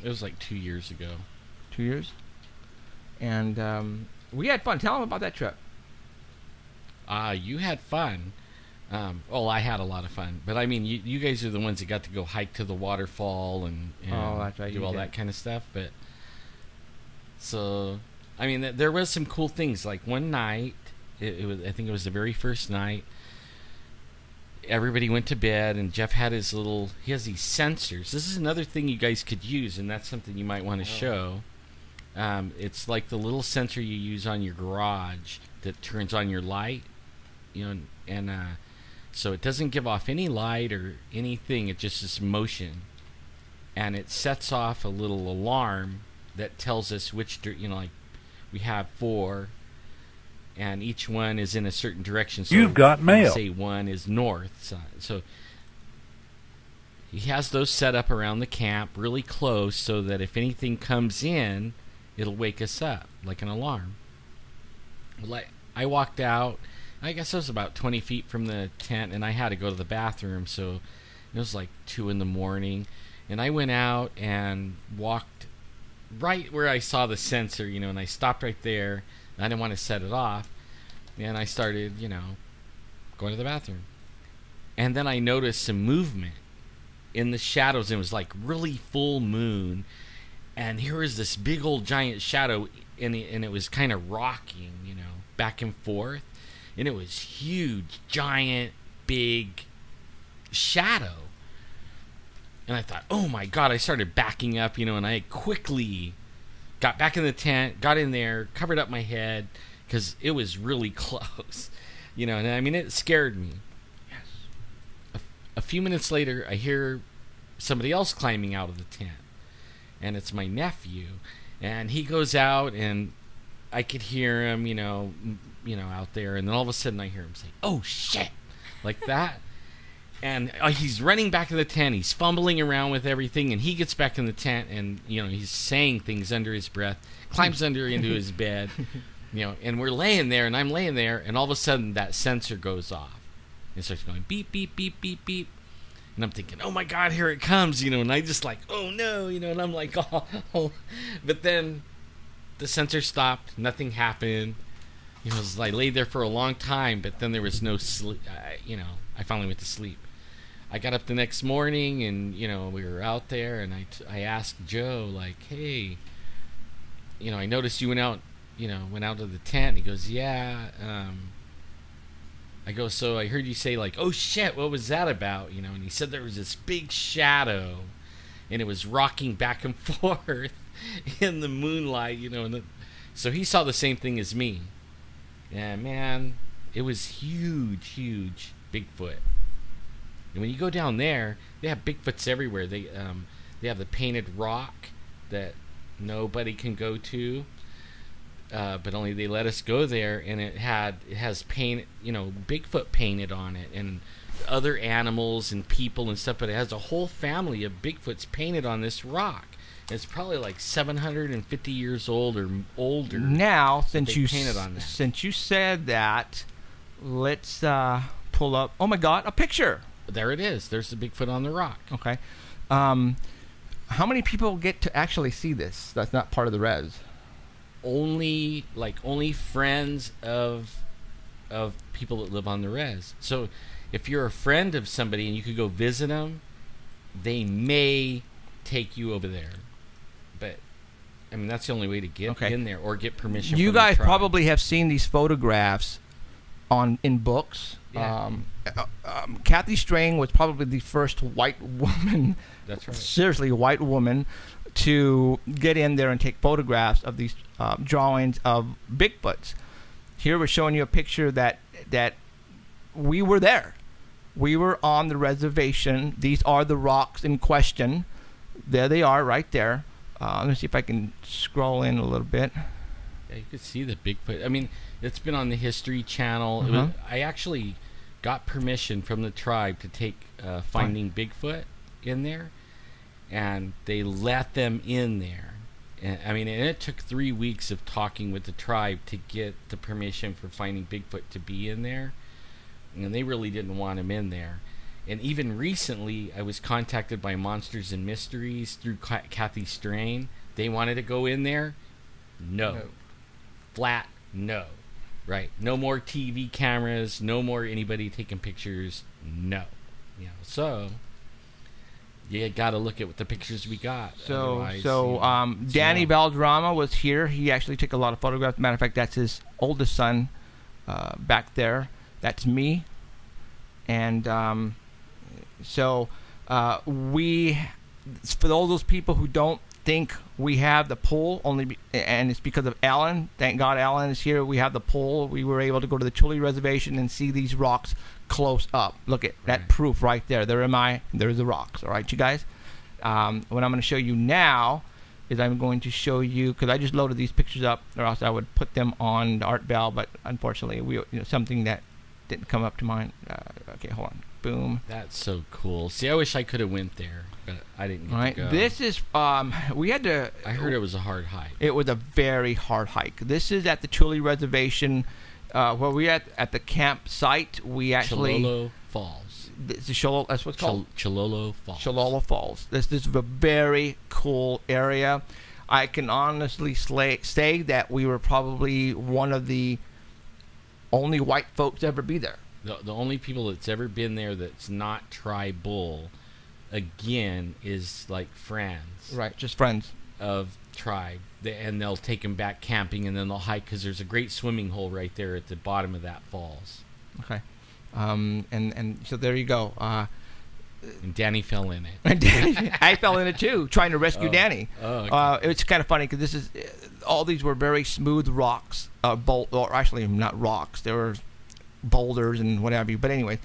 It was like 2 years ago. 2 years? And we had fun. Tell them about that trip. You had fun. Well, I had a lot of fun. But I mean, you guys are the ones that got to go hike to the waterfall and Oh, that's right, do you all did. that kind of stuff. But so, I mean, there was some cool things. Like one night, it was, I think it was the very first night, everybody went to bed, and Jeff had his little, he has these sensors. This is another thing you guys could use, and that's something you might want to show. It's like the little sensor you use on your garage that turns on your light, you know, and so it doesn't give off any light or anything. It just is motion, and it sets off a little alarm that tells us which, you know, like we have 4, and each one is in a certain direction. So You've got mail. Say one is north, so he has those set up around the camp really close so that if anything comes in, it'll wake us up like an alarm. Like I walked out, I guess it was about 20 feet from the tent, and I had to go to the bathroom, so it was like 2 in the morning, and I went out and walked right where I saw the sensor, you know, and I stopped right there. I didn't want to set it off, and I started, you know, going to the bathroom. And then I noticed some movement in the shadows. It was like really full moon, and here was this big old giant shadow, and it was kind of rocking, you know, back and forth, and it was huge, giant, big shadow. And I thought, oh my God, I started backing up, you know, and I quickly got back in the tent, got in there, covered up my head, because it was really close, you know, and I mean, it scared me. Yes. A few minutes later, I hear somebody else climbing out of the tent, and it's my nephew, and he goes out, and I could hear him, you know, out there, and then all of a sudden I hear him say, "Oh shit," like that. And he's running back to the tent. He's fumbling around with everything, and he gets back in the tent, and you know, he's saying things under his breath, climbs under into his bed, you know, and we're laying there, and I'm laying there, and all of a sudden that sensor goes off. It starts going beep, beep, beep, beep, beep. And I'm thinking, oh my God, here it comes, you know, and I just like, oh no, you know, and I'm like, oh. But then the sensor stopped, nothing happened. You know, I laid there for a long time, but then there was no sleep. You know, I finally went to sleep. I got up the next morning, and you know, we were out there, and I asked Joe, like, hey, you know, I noticed you went out of the tent. He goes, yeah. I go, so I heard you say, like, oh shit, what was that about? You know, and he said there was this big shadow, and it was rocking back and forth in the moonlight, you know, and so he saw the same thing as me. Yeah, man, it was huge, huge Bigfoot. And when you go down there, they have Bigfoots everywhere. They have the painted rock that nobody can go to, but only they let us go there. And it has paint, you know, Bigfoot painted on it, and other animals and people and stuff. But it has a whole family of Bigfoots painted on this rock. It's probably like 750 years old or older. Now, since you painted on that. Since you said that, let's pull up. Oh my God, a picture. There it is. There's the Bigfoot on the rock. Okay. How many people get to actually see this? That's not part of the res. Only friends of people that live on the res. So if you're a friend of somebody and you could go visit them, they may take you over there. But I mean, that's the only way to get in there or get permission. You from the guys tribe. probably have seen these photographs in books. Yeah. Kathy Strang was probably the first white woman. That's right. Seriously, white woman to get in there and take photographs of these drawings of Bigfoots. Here we're showing you a picture that we were there. We were on the reservation. These are the rocks in question. There they are, right there. Let me see if I can scroll in a little bit. Yeah, you could see the Bigfoot. I mean, it's been on the History Channel. Uh-huh. I actually got permission from the tribe to take Finding Bigfoot in there, and they let them in there. And, I mean, and it took 3 weeks of talking with the tribe to get the permission for Finding Bigfoot to be in there, and they really didn't want him in there. And even recently, I was contacted by Monsters and Mysteries through Kathy Strang. They wanted to go in there. No. Flat no. Right. No more TV cameras. No more anybody taking pictures. No. You know. So you got to look at the pictures we got. Otherwise, Danny Valderrama was here. He actually took a lot of photographs. Matter of fact, that's his oldest son back there. That's me. And we, for all those people who don't think we have the pole, and it's because of Alan. Thank God Alan is here. We have the pole. We were able to go to the Chuli Reservation and see these rocks close up. Look at that proof right there. There's the rocks. All right, you guys. What I'm going to show you now is I'm going to show you, because I just loaded these pictures up, or else I would put them on the art bell, but unfortunately, something that didn't come up to mind. Okay, hold on. Boom. That's so cool. See, I wish I could have went there, but I didn't get to go. This is we had to. I heard it was a hard hike. It was a very hard hike. This is at the Chuli Reservation, where we at the campsite. We actually Chololo Falls. That's what's it's called. Chololo Falls. Chololo Falls. This is a very cool area. I can honestly say that we were probably one of the only white folks to ever be there. The only people that's ever been there that's not tribal, again, is like friends. Right, just friends. Of tribe. And they'll take them back camping, and then they'll hike, because there's a great swimming hole right there at the bottom of that falls. Okay. And so there you go. And Danny fell in it. I fell in it too, trying to rescue Danny. Oh, okay. It's kind of funny, because all these were very smooth rocks, or actually not rocks. They were boulders and whatever. But anyway,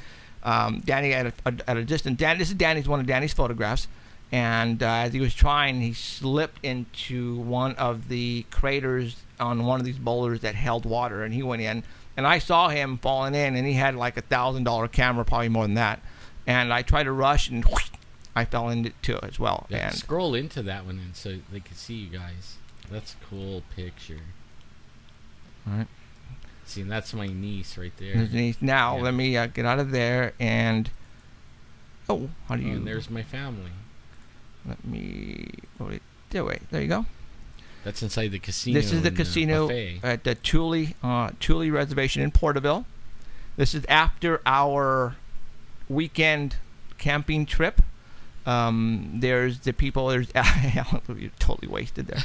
Danny at a distance. This is one of Danny's photographs, and as he was trying, he slipped into one of the craters on one of these boulders that held water, and he went in. And I saw him falling in, and he had like $1,000 camera, probably more than that. And I tried to rush, and I fell into it as well. Yeah, and scroll into that one, and so they can see you guys. That's a cool picture. All right. See, and that's my niece right there. His niece. Now, let me get out of there, and how do you? And there's my family. Let me go the way. There you go. That's inside the casino. This is the casino at the Chuli Reservation in Porterville. This is after our weekend camping trip. There's the people. There's you're totally wasted there.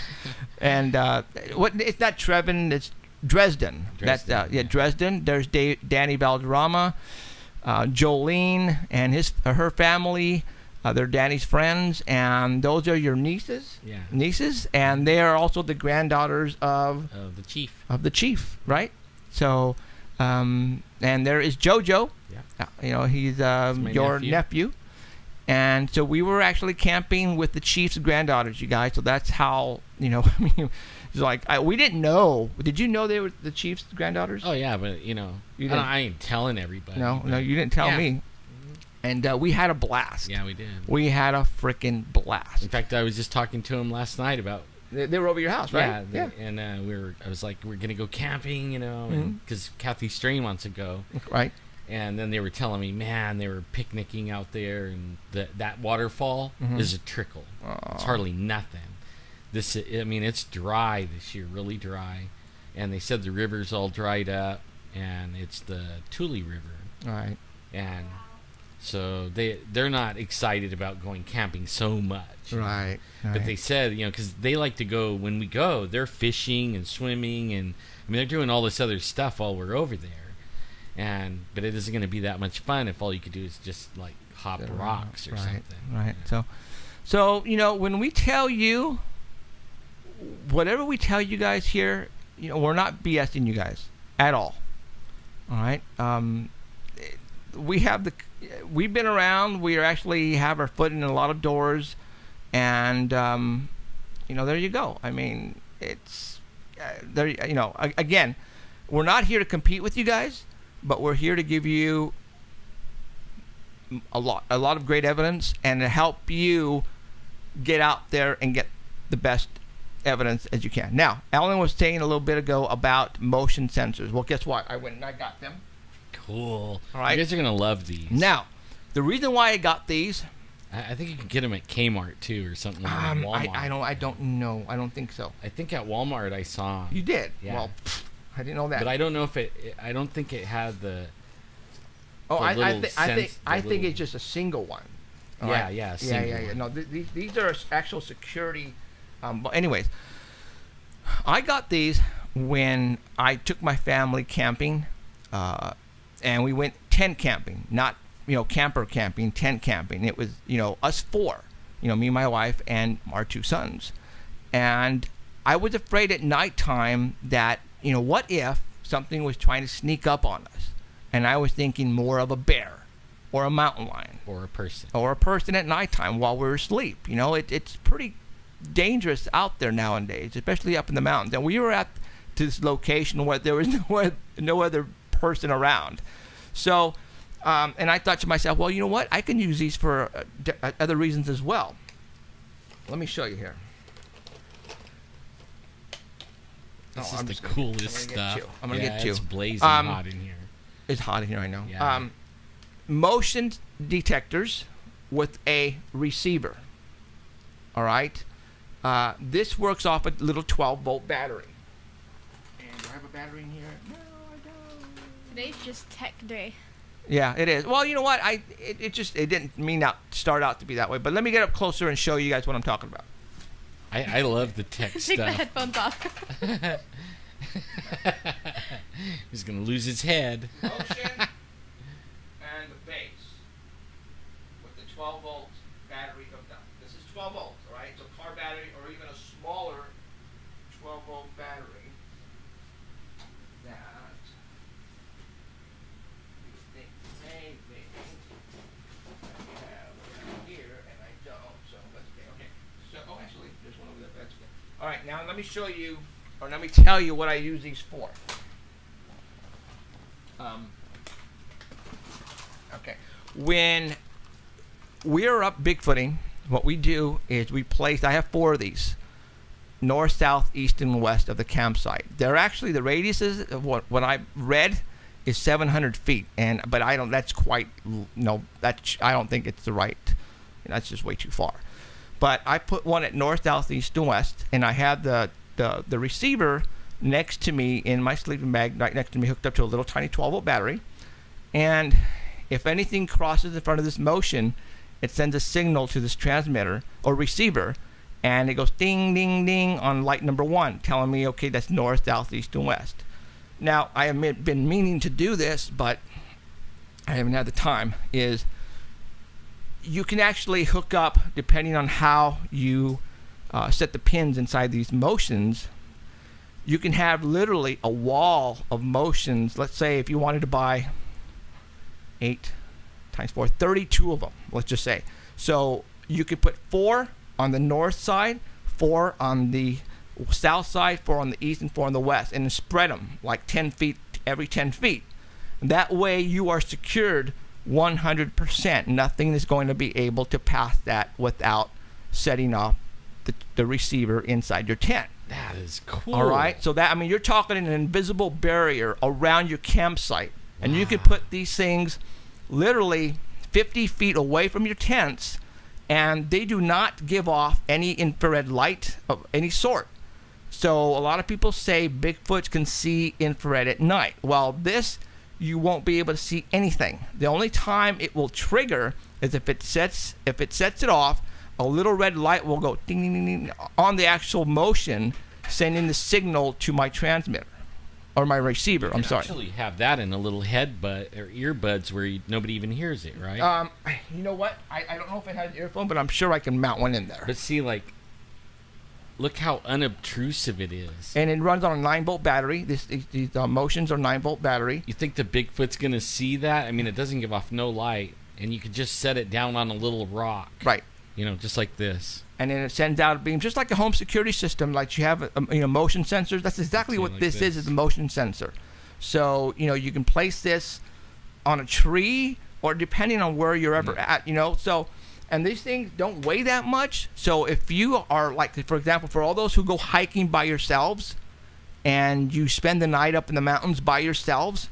And it's not Trevin. It's Dresden. That's Dresden. There's Danny Valderrama, Jolene, and her family. They're Danny's friends, and those are your nieces. Yeah. Nieces, and they are also the granddaughters of the chief. Of the chief, right? So, and there is JoJo. Yeah. He's your nephew. And so we were actually camping with the chief's granddaughters, you guys. So that's how, I mean, it's like, we didn't know. Did you know they were the chief's granddaughters? Oh, yeah, but, I ain't telling everybody. No, you didn't tell me. And we had a blast. Yeah, we did. We had a freaking blast. In fact, I was just talking to him last night about... They were over your house, right? Yeah. And I was like, we're going to go camping, because Kathy Strain wants to go. Right. And then they were telling me, man, they were picnicking out there, and that waterfall is a trickle. Aww. It's hardly nothing. It's dry this year, really dry. And they said the river's all dried up, and it's the Tule River. Right. And so they're not excited about going camping so much. Right. But they said, because they like to go, when we go, they're fishing and swimming, and they're doing all this other stuff while we're over there. But it isn't going to be that much fun if all you could do is just like hop rocks or something. Right. So when we tell you, whatever we tell you guys here, we're not BSing you guys at all. All right. We've been around. We actually have our foot in a lot of doors, and there you go. I mean, it's there. Again, we're not here to compete with you guys. But we're here to give you a lot of great evidence and to help you get out there and get the best evidence as you can. Now, Alan was saying a little bit ago about motion sensors. Well, guess what? I went and I got them. Cool. All right. You guys are going to love these. Now, the reason why I got these... I think you can get them at Kmart, too, or something like Walmart. I don't know. I don't think so. I think at Walmart I saw them. You did? Yeah. Well, I didn't know that. But I don't know if I don't think it had the. Oh, the I little think sense- the it's little- just a single one. All Yeah, right? yeah, a yeah, single yeah. one. No, these are actual security. But anyways, I got these when I took my family camping, and we went tent camping, not camper camping, tent camping. It was us four, me, my wife, and our two sons, and I was afraid at nighttime that what if something was trying to sneak up on us, and I was thinking more of a bear or a mountain lion or a person. or a person at nighttime while we're asleep. It's pretty dangerous out there nowadays, especially up in the mountains. And we were at this location where there was no other person around. So, and I thought to myself, well, you know what? I can use these for other reasons as well. Let me show you here. This I'm is just the gonna- coolest I'm gonna get stuff. two. I'm gonna get two. It's blazing Um, hot in here. It's hot in here, I know. Yeah. Motion detectors with a receiver. All right. This works off a little 12-volt battery. And do I have a battery in here? No, I don't. Today's just tech day. Yeah, it is. Well, you know what? It didn't mean start out to be that way. But let me get up closer and show you guys what I'm talking about. I love the tech Take the stuff. headphones off. He's gonna lose his head. Motion and the base with the 12-volt battery hooked up. This is 12 volts, all right? So car battery or even a smaller 12-volt battery that you think maybe I have around here, and I don't. So let's see. Okay. So actually, there's one over there. That's good. All right. Now let me show you, or let me tell you what I use these for. Okay. When we're up Bigfooting, what we do is I have 4 of these, north, south, east, and west of the campsite. They're actually, the radiuses of what I read is 700 feet, but I don't, that's quite, no, I don't think it's the right, that's just way too far. But I put one at north, south, east, and west, and I have the receiver next to me in my sleeping bag, right next to me, hooked up to a little tiny 12-volt battery. And if anything crosses in front of this motion, it sends a signal to this transmitter or receiver, and it goes ding, ding, ding on light number 1, telling me, okay, that's north, south, east, and west. Now, I have been meaning to do this, but I haven't had the time, is you can actually hook up, depending on how you set the pins inside these motions, you can have literally a wall of motions. Let's say if you wanted to buy 8 times 4, 32 of them, let's just say. So you could put 4 on the north side, 4 on the south side, 4 on the east, and 4 on the west, and spread them like 10 feet every 10 feet. That way you are secured 100%. Nothing is going to be able to pass that without setting off the receiver inside your tent. That is cool. All right, so that, I mean, you're talking an invisible barrier around your campsite, and you can put these things literally 50 feet away from your tents, and they do not give off any infrared light of any sort. So a lot of people say Bigfoot can see infrared at night. Well, this, you won't be able to see anything. The only time it will trigger is if it sets it off, a little red light will go ding, ding, ding, ding on the actual motion, sending the signal to my transmitter or my receiver. I'm sorry. Actually, have that in a little headbud or earbuds where nobody even hears it, right? You know what? I don't know if it has an earphone, but I'm sure I can mount one in there. But see, like, look how unobtrusive it is. And it runs on a 9-volt battery. These motions are 9-volt battery. You think the Bigfoot's gonna see that? I mean, it doesn't give off no light, and you could just set it down on a little rock, Right. You know, just like this. And then it sends out a beam, just like a home security system, like you have, motion sensors. That's exactly what like this this. is a motion sensor. So, you can place this on a tree or depending on where you're ever at, So, and these things don't weigh that much. So if you are, like, for example, for all those who go hiking by yourselves and you spend the night up in the mountains by yourselves,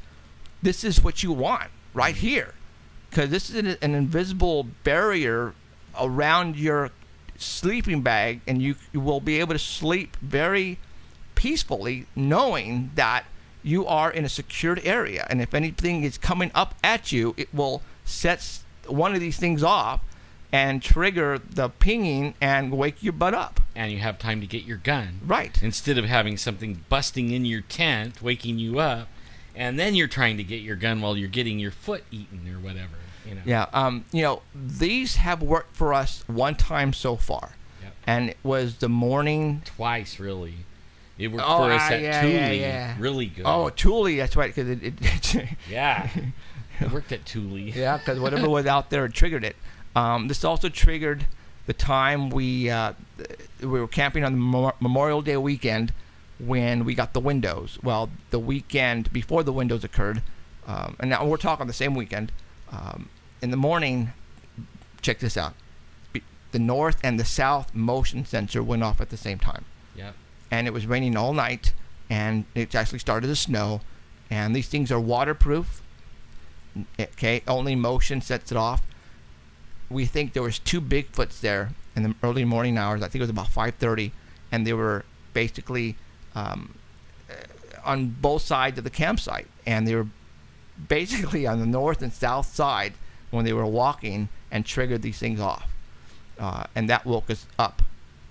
this is what you want right here. Because this is an invisible barrier around your sleeping bag, and you will be able to sleep very peacefully knowing that you are in a secured area, and if anything is coming up at you, it will set one of these things off and trigger the pinging and wake your butt up. And you have time to get your gun. Right. Instead of having something busting in your tent, waking you up, and then you're trying to get your gun while you're getting your foot eaten or whatever. You know. Yeah. These have worked for us one time so far. Yep. And it was the morning. Twice, really. It worked for us at Thule. Really good. Oh, Thule, that's right. Cause yeah. It worked at Thule. Yeah, because whatever was out there, it triggered it. This also triggered the time we were camping on the Memorial Day weekend when we got the windows. Well, the weekend before the windows occurred, and now we're talking the same weekend. In the morning, check this out. The north and the south motion sensor went off at the same time. Yeah. And it was raining all night, and it actually started to snow. And these things are waterproof. Okay, only motion sets it off. We think there was 2 Bigfoots there in the early morning hours. I think it was about 5:30, and they were basically on both sides of the campsite, and they were basically on the north and south side when they were walking and triggered these things off, and that woke us up.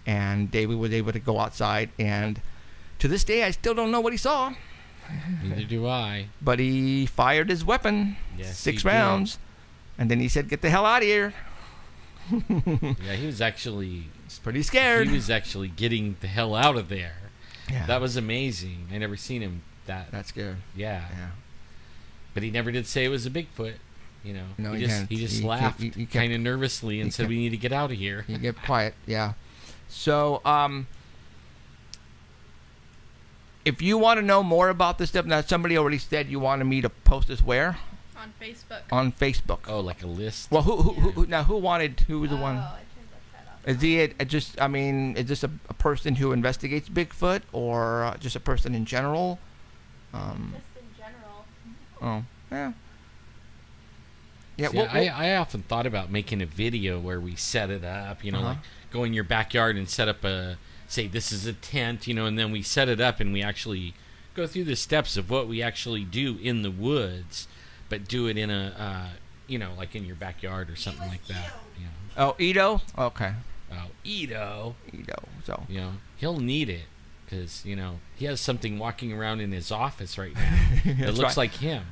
And David was able to go outside, and to this day, I still don't know what he saw. Neither do I. But he fired his weapon, Yes, 6 he rounds, and then he said, "Get the hell out of here." Yeah, he was actually pretty scared. He was actually getting the hell out of there. Yeah. That was amazing. I never seen him that scared. Yeah. Yeah. But he never did say it was a Bigfoot. No, he just laughed kind of nervously and said, "We need to get out of here." You get quiet. Yeah. So, if you want to know more about this stuff, now somebody already said you wanted me to post this where? On Facebook. On Facebook. Oh, like a list. Well, who who was the one? I turned that off. Is he is this a person who investigates Bigfoot, or just a person in general? Just in general. Oh, yeah. Yeah, See, I often thought about making a video where we set it up, like go in your backyard and set up say this is a tent, and then we set it up and we actually go through the steps of what we actually do in the woods, but do it in a, like in your backyard or something like that. Oh, Ito? Okay. Oh, Ito. So. He'll need it because, he has something walking around in his office right now that looks like him.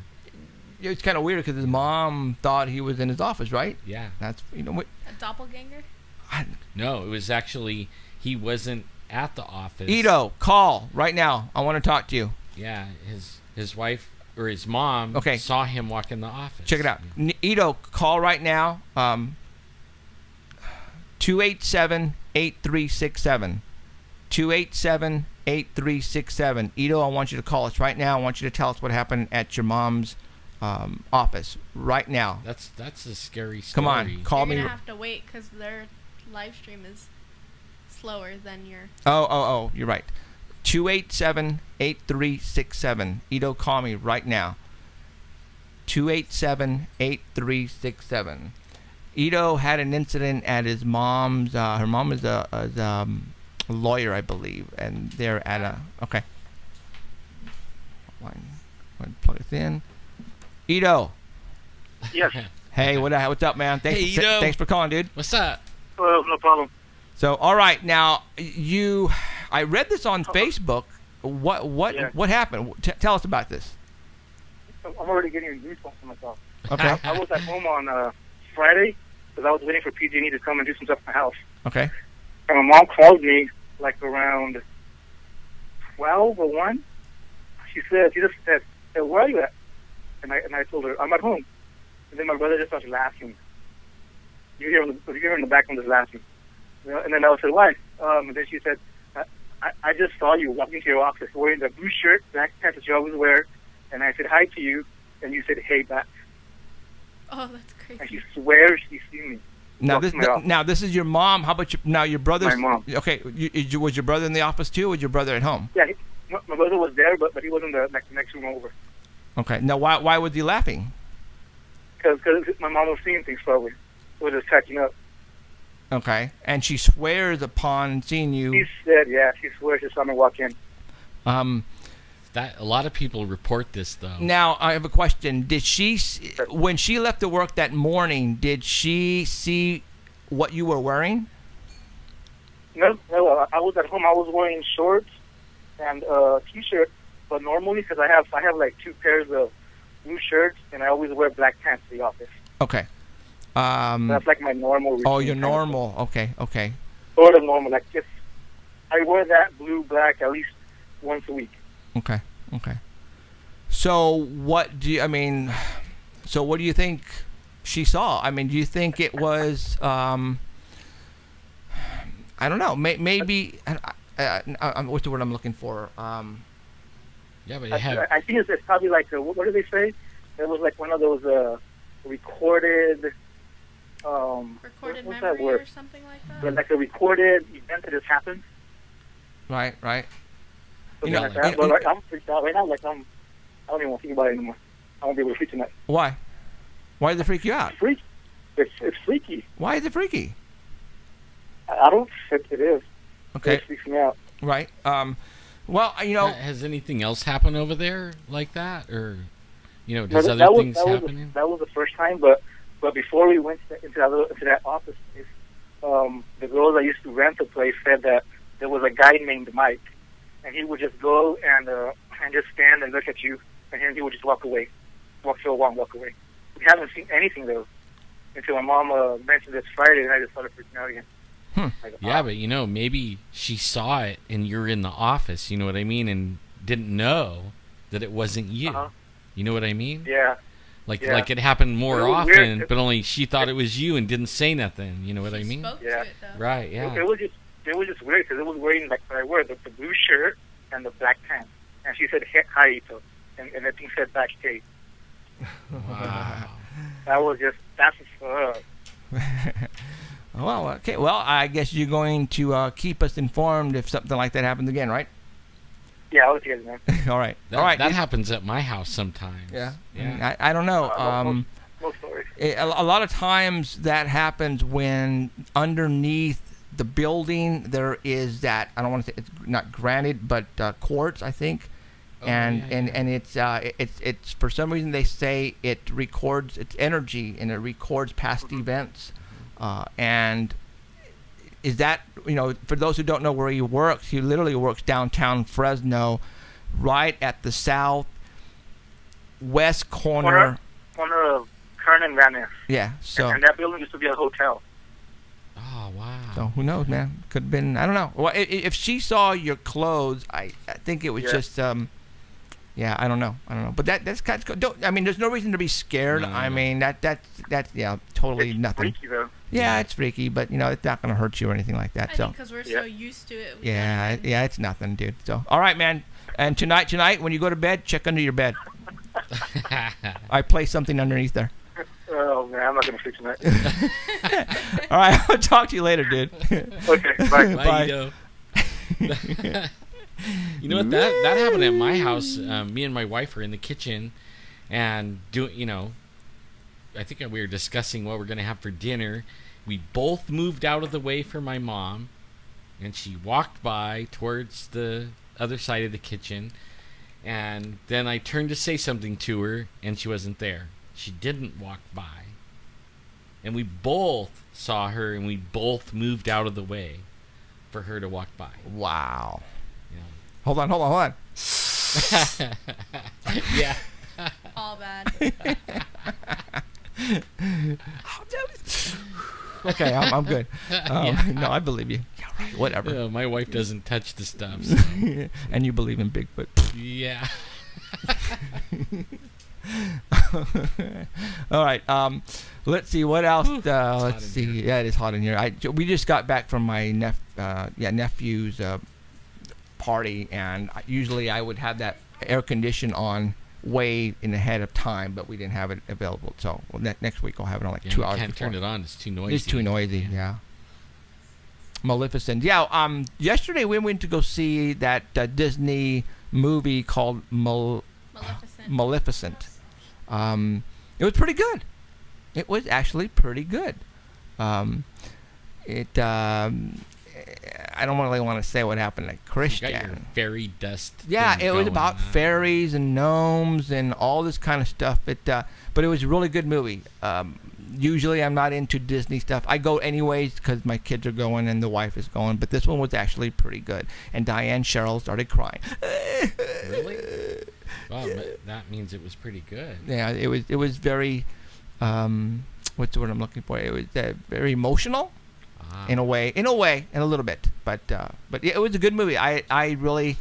It's kind of weird because his mom thought he was in his office, right? Yeah. That's, what. A doppelganger? No, it was actually, he wasn't at the office. Ito, call right now. I want to talk to you. Yeah, his wife or his mom saw him walk in the office. Check it out. Ito, call right now. 287-8367. 287-8367. Ito, I want you to call us right now. I want you to tell us what happened at your mom's office right now. That's a scary story. Come on, call me. You're gonna have to wait because their live stream is slower than your. Oh, you're right. 287-8367. Ito, call me right now. 287-8367. Ito had an incident at his mom's. Her mom is a lawyer, I believe, and they're at a. Okay. Plug this in. Ito. Yes. Hey, what's up, man? Thanks for calling, dude. What's up? No problem. So, all right, now I read this on Facebook. What happened? Tell us about this. I'm already getting goosebumps for myself. Okay. I was at home on Friday because I was waiting for PG&E to come and do some stuff in my house. Okay. And my mom called me like around 12 or 1. She just said, "Hey, where are you at?" And I told her, "I'm at home." And then my brother just started laughing. You hear him in the background just laughing. And then I said, "Why?" And then she said, I just saw you walking to your office wearing the blue shirt, black pants that you always wear. And I said hi to you, and you said, "Hey, back." Oh, that's crazy. And she swears she's seen me. Now this is your mom. How about your brother's? My mom. Okay, was your brother in the office too, or was your brother at home? Yeah, my brother was there, but he was in the next room over. Okay. Now, why was he laughing? Because my mom was seeing things slowly. It was just catching up. Okay. And she swears upon seeing you. She said, yeah, she swears she saw me walk in. That a lot of people report this though. Now I have a question. Did she, when she left to work that morning, did she see what you were wearing? No, I was at home. I was wearing shorts and a t-shirt, but normally because I have like 2 pairs of blue shirts, and I always wear black pants to the office. Okay. That's like my normal routine. Oh, you're normal. Okay. Sort of normal. Like just I wear that blue black at least once a week. Okay. So what do you? So what do you think she saw? Do you think it was? I don't know. Maybe. What's the word I'm looking for? Yeah, but I think it's probably like what do they say? It was like one of those recorded. Recorded what's memory that word? or something like that. But like a recorded event that has happened. Right. Something like that. But like, I'm freaked out right now. Like I don't even want to think about it anymore. I won't be able to sleep tonight. Why? Why did it freak you out? It's freaky. Why is it freaky? I don't think it is. Okay. It freaks me out. Right. Well, has anything else happened over there like that, or does other things happen? That was the first time, but before we went into that office space, the girls that used to rent the place said that there was a guy named Mike, and he would just go and just stand and look at you, and then he would just walk away, walk for a while, and walk away. We haven't seen anything though until my mom mentioned this Friday, and I just started freaking out again. Like, yeah, but maybe she saw it and you're in the office, you know what I mean, and didn't know that it wasn't you. You know what I mean? Yeah. Like it happened more often, weird. but only she thought it was you and didn't say nothing. You know what I mean? Spoke Yeah. to it, though. Right. Yeah. It was just weird because it was wearing like what I wear, the blue shirt and the black pants, and she said hi Ito, and the thing said back hey. Wow. That's Well, okay. Well, I guess you're going to keep us informed if something like that happens again, right? Yeah, I'll let you guys know. All right. That happens at my house sometimes. Yeah. Yeah. I don't know. Most stories. A lot of times that happens when underneath the building there is that, I don't want to say, it's not granite, but quartz, I think. And it's for some reason they say it records its energy and it records past events. And is that, for those who don't know where he works, he literally works downtown Fresno, right at the southwest corner of Kern and Van Ness. Yeah, so. And that building used to be a hotel. Oh, wow. So who knows, man? Could have been, I don't know. Well, if she saw your clothes, I think it was just, yeah, I don't know. But that's kind of, there's no reason to be scared. No. That's totally It's nothing. freaky though. Yeah, it's freaky, but it's not going to hurt you or anything like that. I think because we're so used to it. Yeah, it's nothing, dude. So, all right, man. And tonight, when you go to bed, check under your bed. I place something underneath there. Oh man, I'm not gonna sleep tonight. All right, I'll talk to you later, dude. Okay, bye. Bye. You know what? That happened at my house. Me and my wife were in the kitchen, and I think we were discussing what we're gonna have for dinner. We both moved out of the way for my mom, and she walked by towards the other side of the kitchen, and then I turned to say something to her, and she wasn't there. She didn't walk by, and we both saw her, and we both moved out of the way for her to walk by. Wow. Yeah. Hold on. Yeah. All bad. Okay, I'm good. No, I believe you. Yeah, right. Whatever. Yeah, my wife doesn't touch the stuff. So. And you believe in Bigfoot. Yeah. All right. Let's see what else. Let's see. Yeah, it is hot in here. We just got back from my nephew's party, and usually I would have that air condition on way in ahead of time, but we didn't have it available. So next week I'll have it on 2 hours. You can't before. turn it on. It's too noisy. It's too noisy. Yeah. Maleficent. Yeah. Yesterday we went to go see that Disney movie called Maleficent. It was pretty good. It was actually pretty good. I I don't really want to say what happened to You Christian. got your fairy dust. Yeah, thing it was going, about huh? fairies and gnomes and all this kind of stuff. But it was a really good movie. Usually I'm not into Disney stuff. I go anyways because my kids are going and the wife is going. But this one was actually pretty good. And Diane Cheryl started crying. Really? Well, but that means it was pretty good. Yeah, it was very, what's the word I'm looking for? It was very emotional. In a way, and a little bit, but yeah, it was a good movie. I really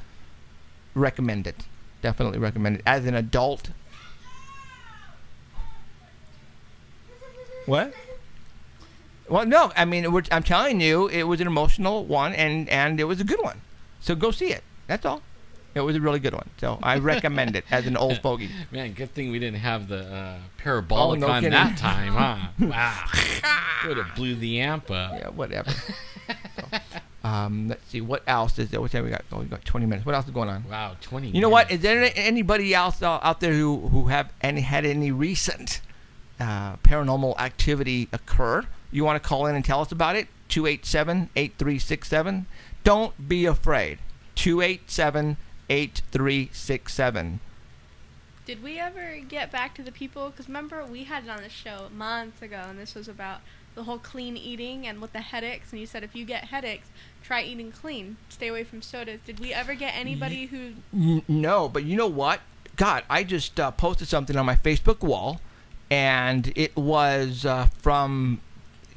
recommend it. Definitely recommend it as an adult. What? Well, no, I mean, I'm telling you, it was an emotional one, and it was a good one. So go see it. That's all. It was a really good one. So I recommend it as an old fogey. Man, good thing we didn't have the parabolic no on kidding. that time, huh? Wow. Would have blew the amp up. Yeah, whatever. Let's see, what else is there? What time we got? Oh, we got 20 minutes. What else is going on? Wow, 20 You know what? Is there anybody else out there who had any recent paranormal activity occur? You want to call in and tell us about it? 287-8367. Don't be afraid. 287-8367. Did we ever get back to the people? Because remember, we had it on the show months ago, and this was about the whole clean eating and with the headaches. And you said if you get headaches, try eating clean. Stay away from sodas. Did we ever get anybody who... No, but you know what? God, I just posted something on my Facebook wall, and it was from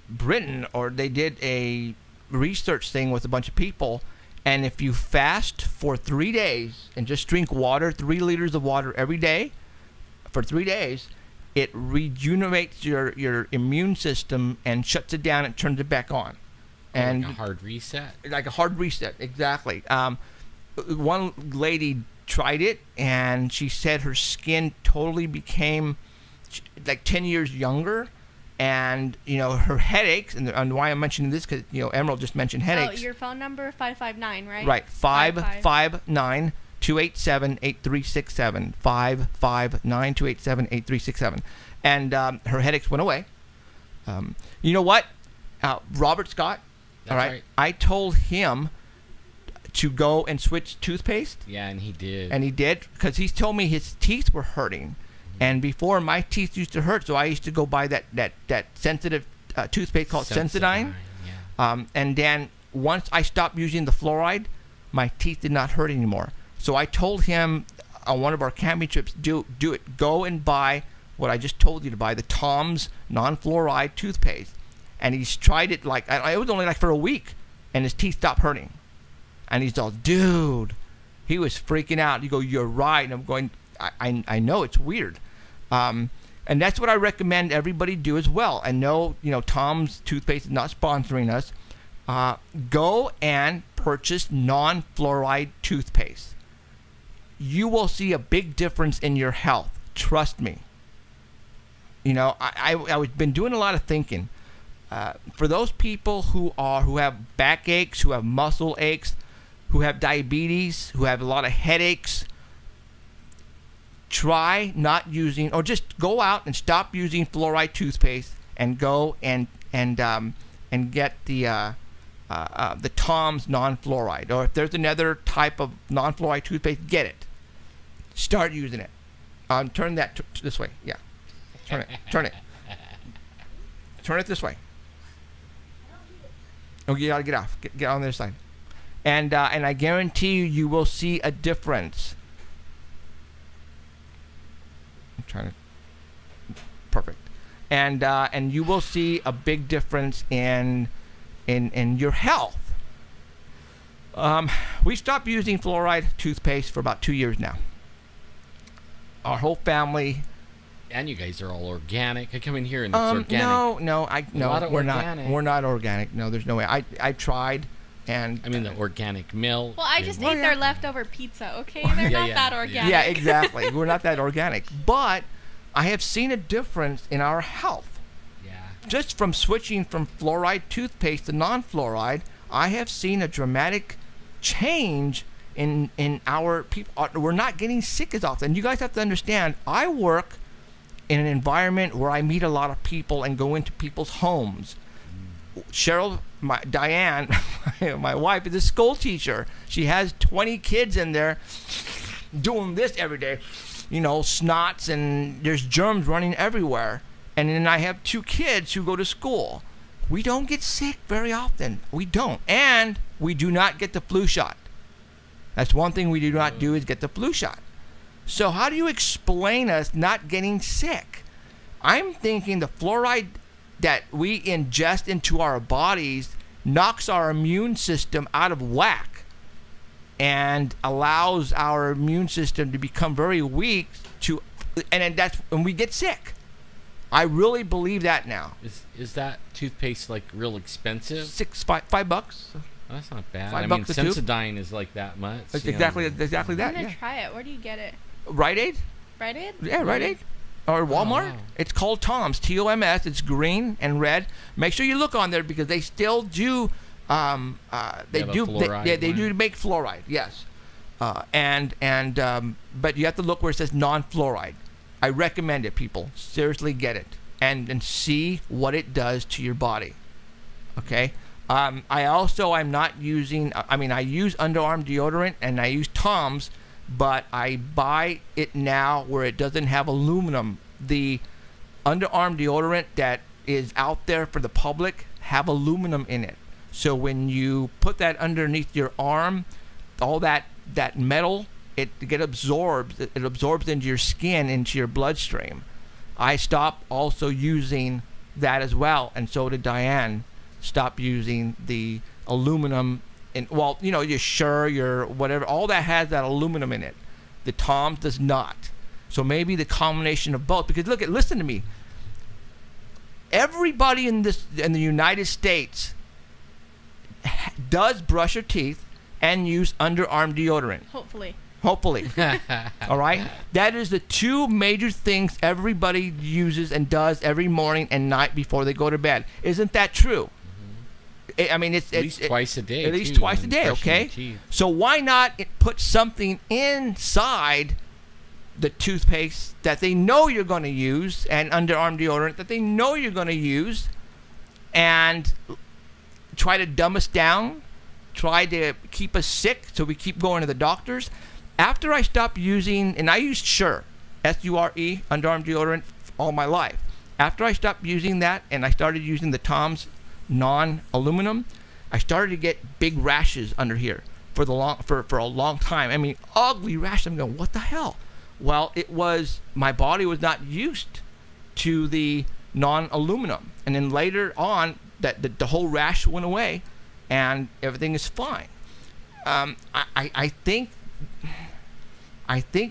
Britain, or they did a research thing with a bunch of people. And if you fast for 3 days and just drink water, 3 liters of water every day for 3 days, it rejuvenates your immune system and shuts it down and turns it back on. And like a hard reset? Like a hard reset, exactly. One lady tried it, and she said her skin totally became like 10 years younger. And, you know, her headaches, and why I'm mentioning this, because, you know, Emerald just mentioned headaches. Oh, your phone number, 559, right? Right, 559-287-8367. 559-287-8367. And her headaches went away. You know what? Robert Scott, all right, I told him to go and switch toothpaste. Yeah, and he did. And he did, because he told me his teeth were hurting. And before, my teeth used to hurt, so I used to go buy that sensitive toothpaste called Sensodyne. Yeah. And then once I stopped using the fluoride, my teeth did not hurt anymore. So I told him on one of our camping trips, do it. Go and buy what I just told you to buy, the Tom's non-fluoride toothpaste. And he's tried it it was only like for a week, and his teeth stopped hurting. And he's all, dude, he was freaking out. You go, you're right. And I'm going, I know it's weird. And that's what I recommend everybody do as well. And no, you know, Tom's toothpaste is not sponsoring us. Go and purchase non-fluoride toothpaste. You will see a big difference in your health. Trust me. You know, I've been doing a lot of thinking. For those people who have backaches, who have muscle aches, who have diabetes, who have a lot of headaches, try not using, or just go out and stop using fluoride toothpaste and go and get the Tom's non-fluoride. Or if there's another type of non-fluoride toothpaste, get it. Start using it. Turn that this way. Yeah. Turn it. Turn it. Turn it this way. Oh, you gotta get off. Get on the other side. And I guarantee you will see a difference. I'm trying to. Perfect. And you will see a big difference in your health. We stopped using fluoride toothpaste for about 2 years now. Our whole family. And you guys are all organic. I come in here and it's organic. No, we're organic. not. We're not organic. No, there's no way. I've tried, and I mean the organic milk. Well, I just ate their leftover pizza. Okay, they're not that organic. Yeah, exactly. We're not that organic, but I have seen a difference in our health. Yeah. Just from switching from fluoride toothpaste to non-fluoride, I have seen a dramatic change in our people. We're not getting sick as often. You guys have to understand. I work in an environment where I meet a lot of people and go into people's homes. Cheryl my Diane, my wife, is a school teacher. She has 20 kids in there doing this every day. You know, snots, and there's germs running everywhere. And then I have 2 kids who go to school. We don't get sick very often. We don't. And we do not get the flu shot. That's one thing we do not do, is get the flu shot. So how do you explain us not getting sick? I'm thinking the fluoride that we ingest into our bodies knocks our immune system out of whack and allows our immune system to become very weak and then that's when we get sick. I really believe that now. Is that toothpaste like real expensive? $5. Oh, that's not bad. $5 I mean, a tube. Sensodyne is like that much. It's you exactly know. exactly that. I'm gonna Yeah. try it. Where do you get it? Rite Aid? Rite Aid? Yeah, Rite Aid. Or Walmart. wow. It's called Tom's. TOMS. It's green and red. Make sure you look on there because they still do. They have a do. fluoride They do one? make fluoride. Yes. But you have to look where it says non-fluoride. I recommend it, people. Seriously, get it and see what it does to your body. Okay. I'm not using. I mean, I use underarm deodorant and I use Tom's. But I buy it now where it doesn't have aluminum. The underarm deodorant that is out there for the public have aluminum in it. So when you put that underneath your arm, all that metal, it absorbs into your skin, into your bloodstream. I stopped also using that as well, and so did Diane. Stop using the aluminum. And well, you know, your whatever, all that has that aluminum in it. The Tom's does not. So maybe the combination of both. Because listen to me. Everybody in the United States does brush their teeth and use underarm deodorant. Hopefully. All right? That is the 2 major things everybody uses and does every morning and night before they go to bed. Isn't that true? I mean, it's At least twice a day. At least too, twice a and day, brushing okay? your teeth. So why not put something inside the toothpaste that they know you're going to use, and underarm deodorant that they know you're going to use, and try to dumb us down, try to keep us sick so we keep going to the doctors? After I stopped using, and I used Sure, S-U-R-E, underarm deodorant all my life. After I stopped using that and I started using the Tom's non-aluminum, I started to get big rashes under here for a long time. I mean, ugly rashes. I'm going, what the hell? Well, it was my body was not used to the non-aluminum, and then later on, that the whole rash went away, and everything is fine. I think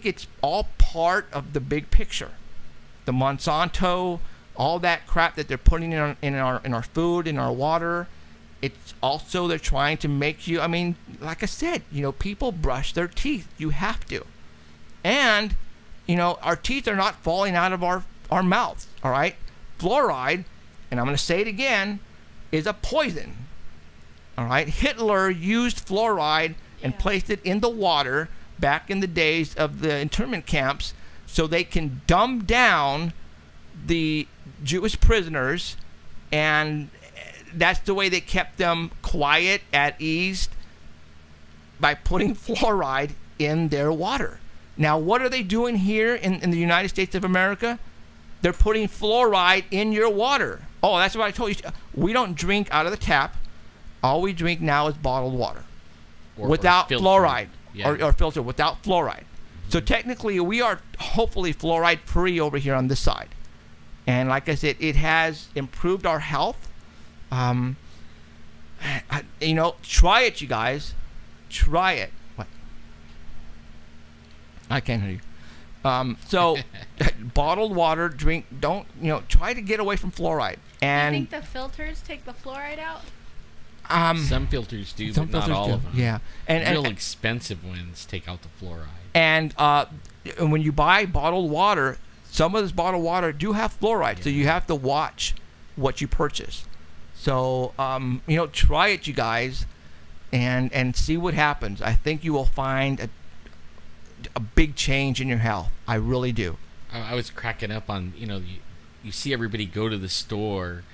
it's all part of the big picture. The Monsanto, all that crap that they're putting in our food, in our water. It's also they're trying to make you. I mean, like I said, you know, people brush their teeth. You have to, and you know, our teeth are not falling out of our mouths. All right, fluoride, and I'm going to say it again, is a poison. All right, Hitler used fluoride and placed it in the water back in the days of the internment camps, so they can dumb down the Jewish prisoners, and that's the way they kept them quiet, at ease, by putting fluoride in their water. Now, what are they doing here in the United States of America? They're putting fluoride in your water. Oh, that's what I told you. We don't drink out of the tap. All we drink now is bottled water without fluoride, or filtered without fluoride. So technically, we are hopefully fluoride free over here on this side. And like I said, it has improved our health. You know, try it, you guys. Try it. What? I can't hear you. So, bottled water, drink. Don't, you know, try to get away from fluoride. And you think the filters take the fluoride out? Some filters do, some but not filters all do. of them. Yeah, and real expensive ones take out the fluoride. And when you buy bottled water, some of this bottled water do have fluoride, so you have to watch what you purchase. So you know, try it, you guys, and see what happens. I think you will find a big change in your health. I really do. I was cracking up on, you know, you see everybody go to the store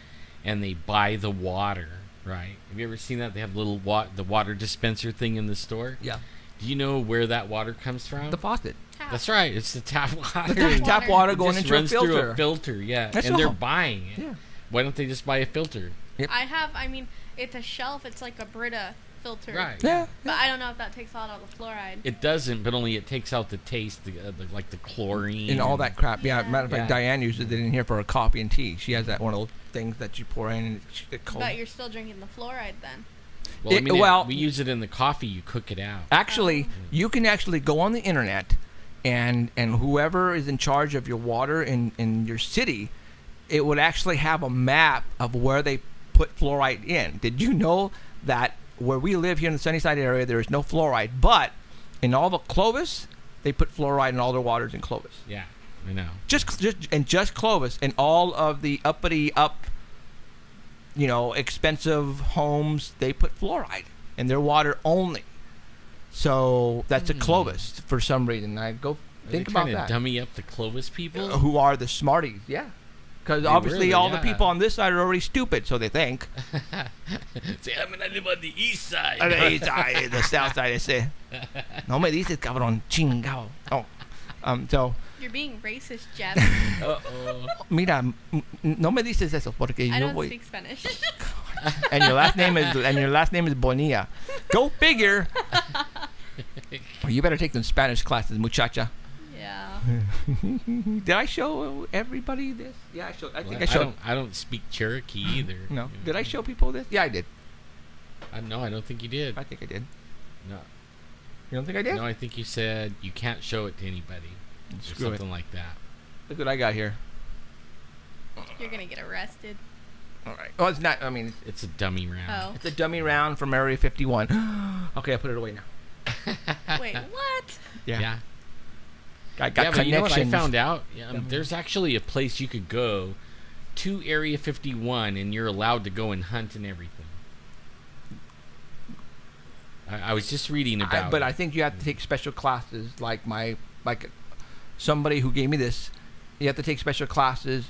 and they buy the water, Right. Have you ever seen that? They have little the water dispenser thing in the store. Yeah. Do you know where that water comes from? The faucet. Tap. That's right. It's the tap water. The tap water It going just into a runs through filter. a filter. Yeah, That's and they're all. buying it. Yeah. Why don't they just buy a filter? I mean, it's a shelf. It's like a Brita filter. Right. Yeah. But I don't know if that takes out all the fluoride. It doesn't, but only it takes out the taste, like the chlorine And all that crap. Yeah. Matter of fact, Yeah. Diane uses it in here for her coffee and tea. She has that one of those things that you pour in and it's cold. But you're still drinking the fluoride then. Well, I It- mean, well- we use it in the coffee. You cook it out. Actually, you can actually go on the internet, and whoever is in charge of your water in your city, it would actually have a map of where they put fluoride in. Did you know that where we live here in the Sunnyside area, there is no fluoride, but in all the Clovis, they put fluoride in all their waters in Clovis. Yeah, I know. Just Clovis, and all of the uppity expensive homes, they put fluoride in their water only. So that's a Clovis for some reason. I go think Are they about trying that. to dummy up the Clovis people? Who are the smarties? Yeah, because They obviously really, all the yeah. people on this side are already stupid, so they think. Say, I mean, I live on the east side. On the east side, the south side, they say. No me dices cabrón chingao. Oh, so You're being racist, Jeff. Uh-oh. mira, no me dices eso porque I yo don't voy. speak Spanish. And your last name is Bonilla. Go figure. Well, you better take some Spanish classes, muchacha. Yeah. Did I show everybody this? Yeah, I showed. I think Well, I showed. I don't speak Cherokee either. No. Did I show people this? Yeah, I did. No, I don't think you did. I think I did. No. You don't think I did? No, I think you said you can't show it to anybody. Or Screw it. something like that. Look what I got here. You're gonna get arrested. All right. Oh, it's not. I mean, It's a dummy round. Oh. it's a dummy round from Area 51. Okay, I put it away now. Wait, what? Yeah. I got Yeah, but you know what I connections. found out? There's actually a place you could go to Area 51 and you're allowed to go and hunt and everything. I was just reading about But it. I think you have to take special classes, like somebody who gave me this. You have to take special classes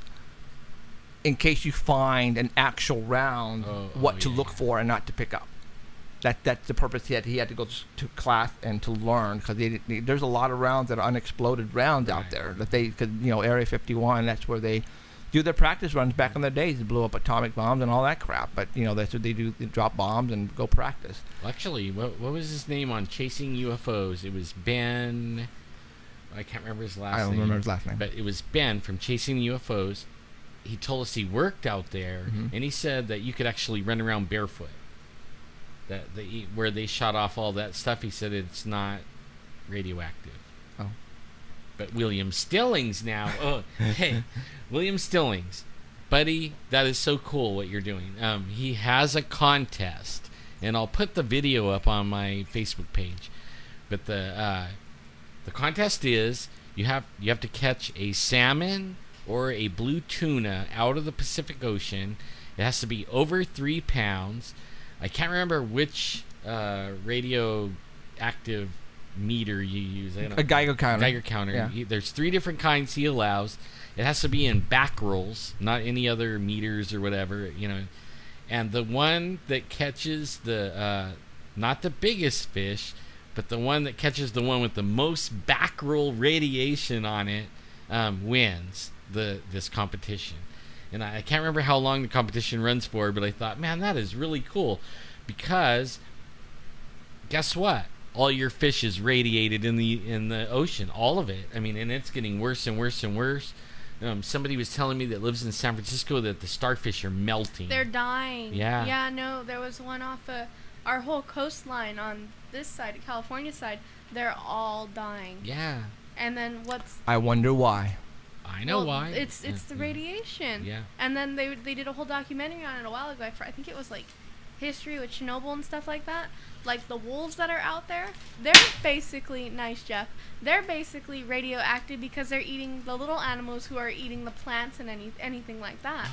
in case you find an actual round, what to look for and not to pick up. That's the purpose. He had to go to class and to learn, because there's a lot of rounds that are unexploded rounds out there that because Area 51, that's where they do their practice runs. Back in the days, they blew up atomic bombs and all that crap. But that's what they do. They drop bombs and go practice. Actually, what was his name on Chasing UFOs? It was Ben. I can't remember his last name. I don't remember his last name. But it was Ben from Chasing UFOs. He told us he worked out there, and he said that you could actually run around barefoot. Where they shot off all that stuff, he said it's not radioactive. Oh. But William Stillings now. Oh, hey, William Stillings, buddy, that is so cool what you're doing. He has a contest, and I'll put the video up on my Facebook page. But the contest is you have to catch a salmon or a blue tuna out of the Pacific Ocean. It has to be over 3 pounds. I can't remember which radioactive meter you use. I don't know. A Geiger counter. Geiger counter. Yeah. There's 3 different kinds he allows. It has to be in back rolls, not any other meters or whatever, And the one that catches the, not the biggest fish, but the one that catches the one with the most back roll radiation on it, wins this competition. And I can't remember how long the competition runs for, but I thought, man, that is really cool, because guess what? All your fish is radiated in the ocean, all of it. I mean, and it's getting worse and worse and worse. Somebody was telling me that lives in San Francisco that the starfish are melting. They're dying. Yeah. Yeah, no, there was one off our whole coastline on this side, the California side. They're all dying. Yeah. And then I wonder why. I know why. It's the radiation. Yeah. And then they did a whole documentary on it a while ago. I think it was like history with Chernobyl and stuff like that. Like the wolves that are out there, they're basically nice, Jeff. They're basically radioactive because they're eating the little animals who are eating the plants and anything like that.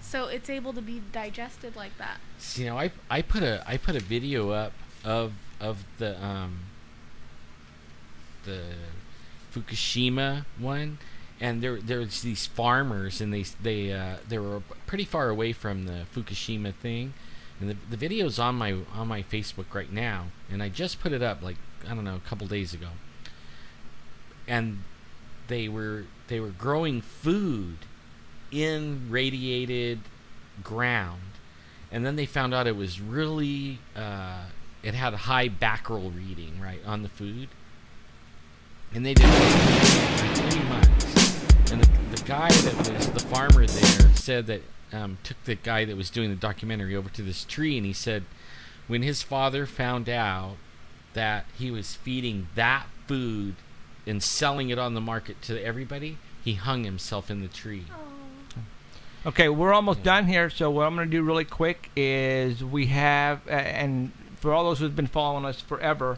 So it's able to be digested like that. See, now I put a video up of the Fukushima one, and there's these farmers, and they were pretty far away from the Fukushima thing, And the video's on my Facebook right now, and I just put it up like, I don't know, a couple days ago. And they were growing food in radiated ground, and then they found out it was really it had a high Becquerel reading right on the food, and they did it for 3 months. And the guy that was the farmer there said that took the guy that was doing the documentary over to this tree, and he said when his father found out that he was feeding that food and selling it on the market to everybody, he hung himself in the tree. Okay, we're almost done here, so what I'm going to do really quick is we have, and for all those who've been following us forever,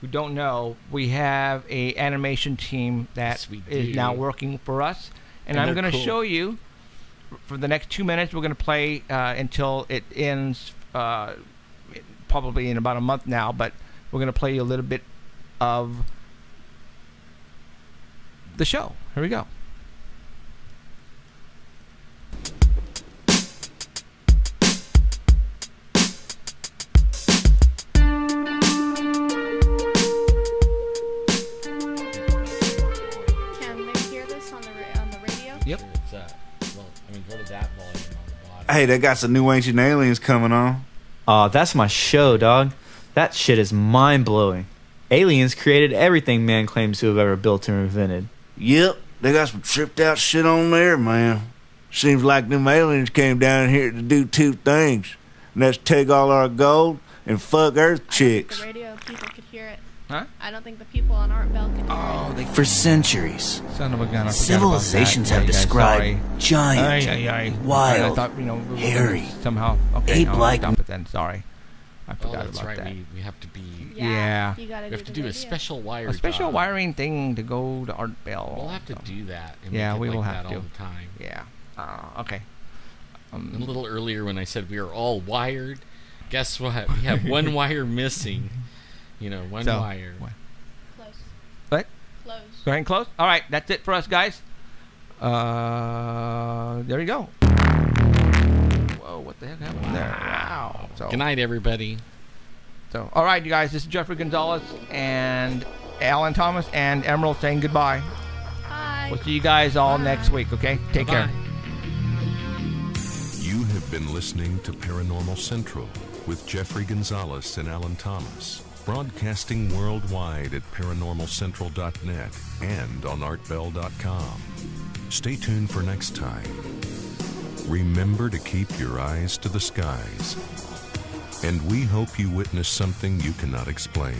who don't know, we have a animation team that is now working for us, and I'm going to show you for the next 2 minutes. We're going to play until it ends, probably in about a month now, but we're going to play you a little bit of the show. Here we go. Can they hear this on the radio? Yep. Sure, it's, well, I mean, go to that volume on the bottom. Hey, they got some new Ancient Aliens coming on. Aw, that's my show, dog. That shit is mind-blowing. Aliens created everything man claims to have ever built or invented. Yep, they got some tripped out shit on there, man. Seems like them aliens came down here to do 2 things. And that's take all our gold and fuck Earth chicks. The radio people could hear it. Huh? I don't think the people on Art Bell could hear it. For centuries, Son of a gun, I forgot civilizations about that. have Yeah, described sorry. giant, wild, I thought, we were hairy, somehow. Okay, ape-like. stop it then. Sorry, I forgot that's about right. that. We have to be. Yeah. You gotta We have to the do a radio. special wire. A special job. wiring thing to go to Art Bell. We'll have to do that. And Yeah, make it we like will that have to. all the time. Yeah. Okay. A little earlier when I said we are all wired, guess what? We have one wire missing. You know, one So, wire. Close. What? Close. Go ahead and close. All right, that's it for us, guys. There you go. Whoa, what the heck happened there? Wow. So, Good night, everybody. So, all right, you guys, this is Jeffrey Gonzalez and Alan Thomas and Emerald saying goodbye. Bye. We'll see you guys all next week, okay? Take care. You have been listening to Paranormal Central with Jeffrey Gonzalez and Alan Thomas, broadcasting worldwide at paranormalcentral.net and on artbell.com. Stay tuned for next time. Remember to keep your eyes to the skies. And we hope you witness something you cannot explain.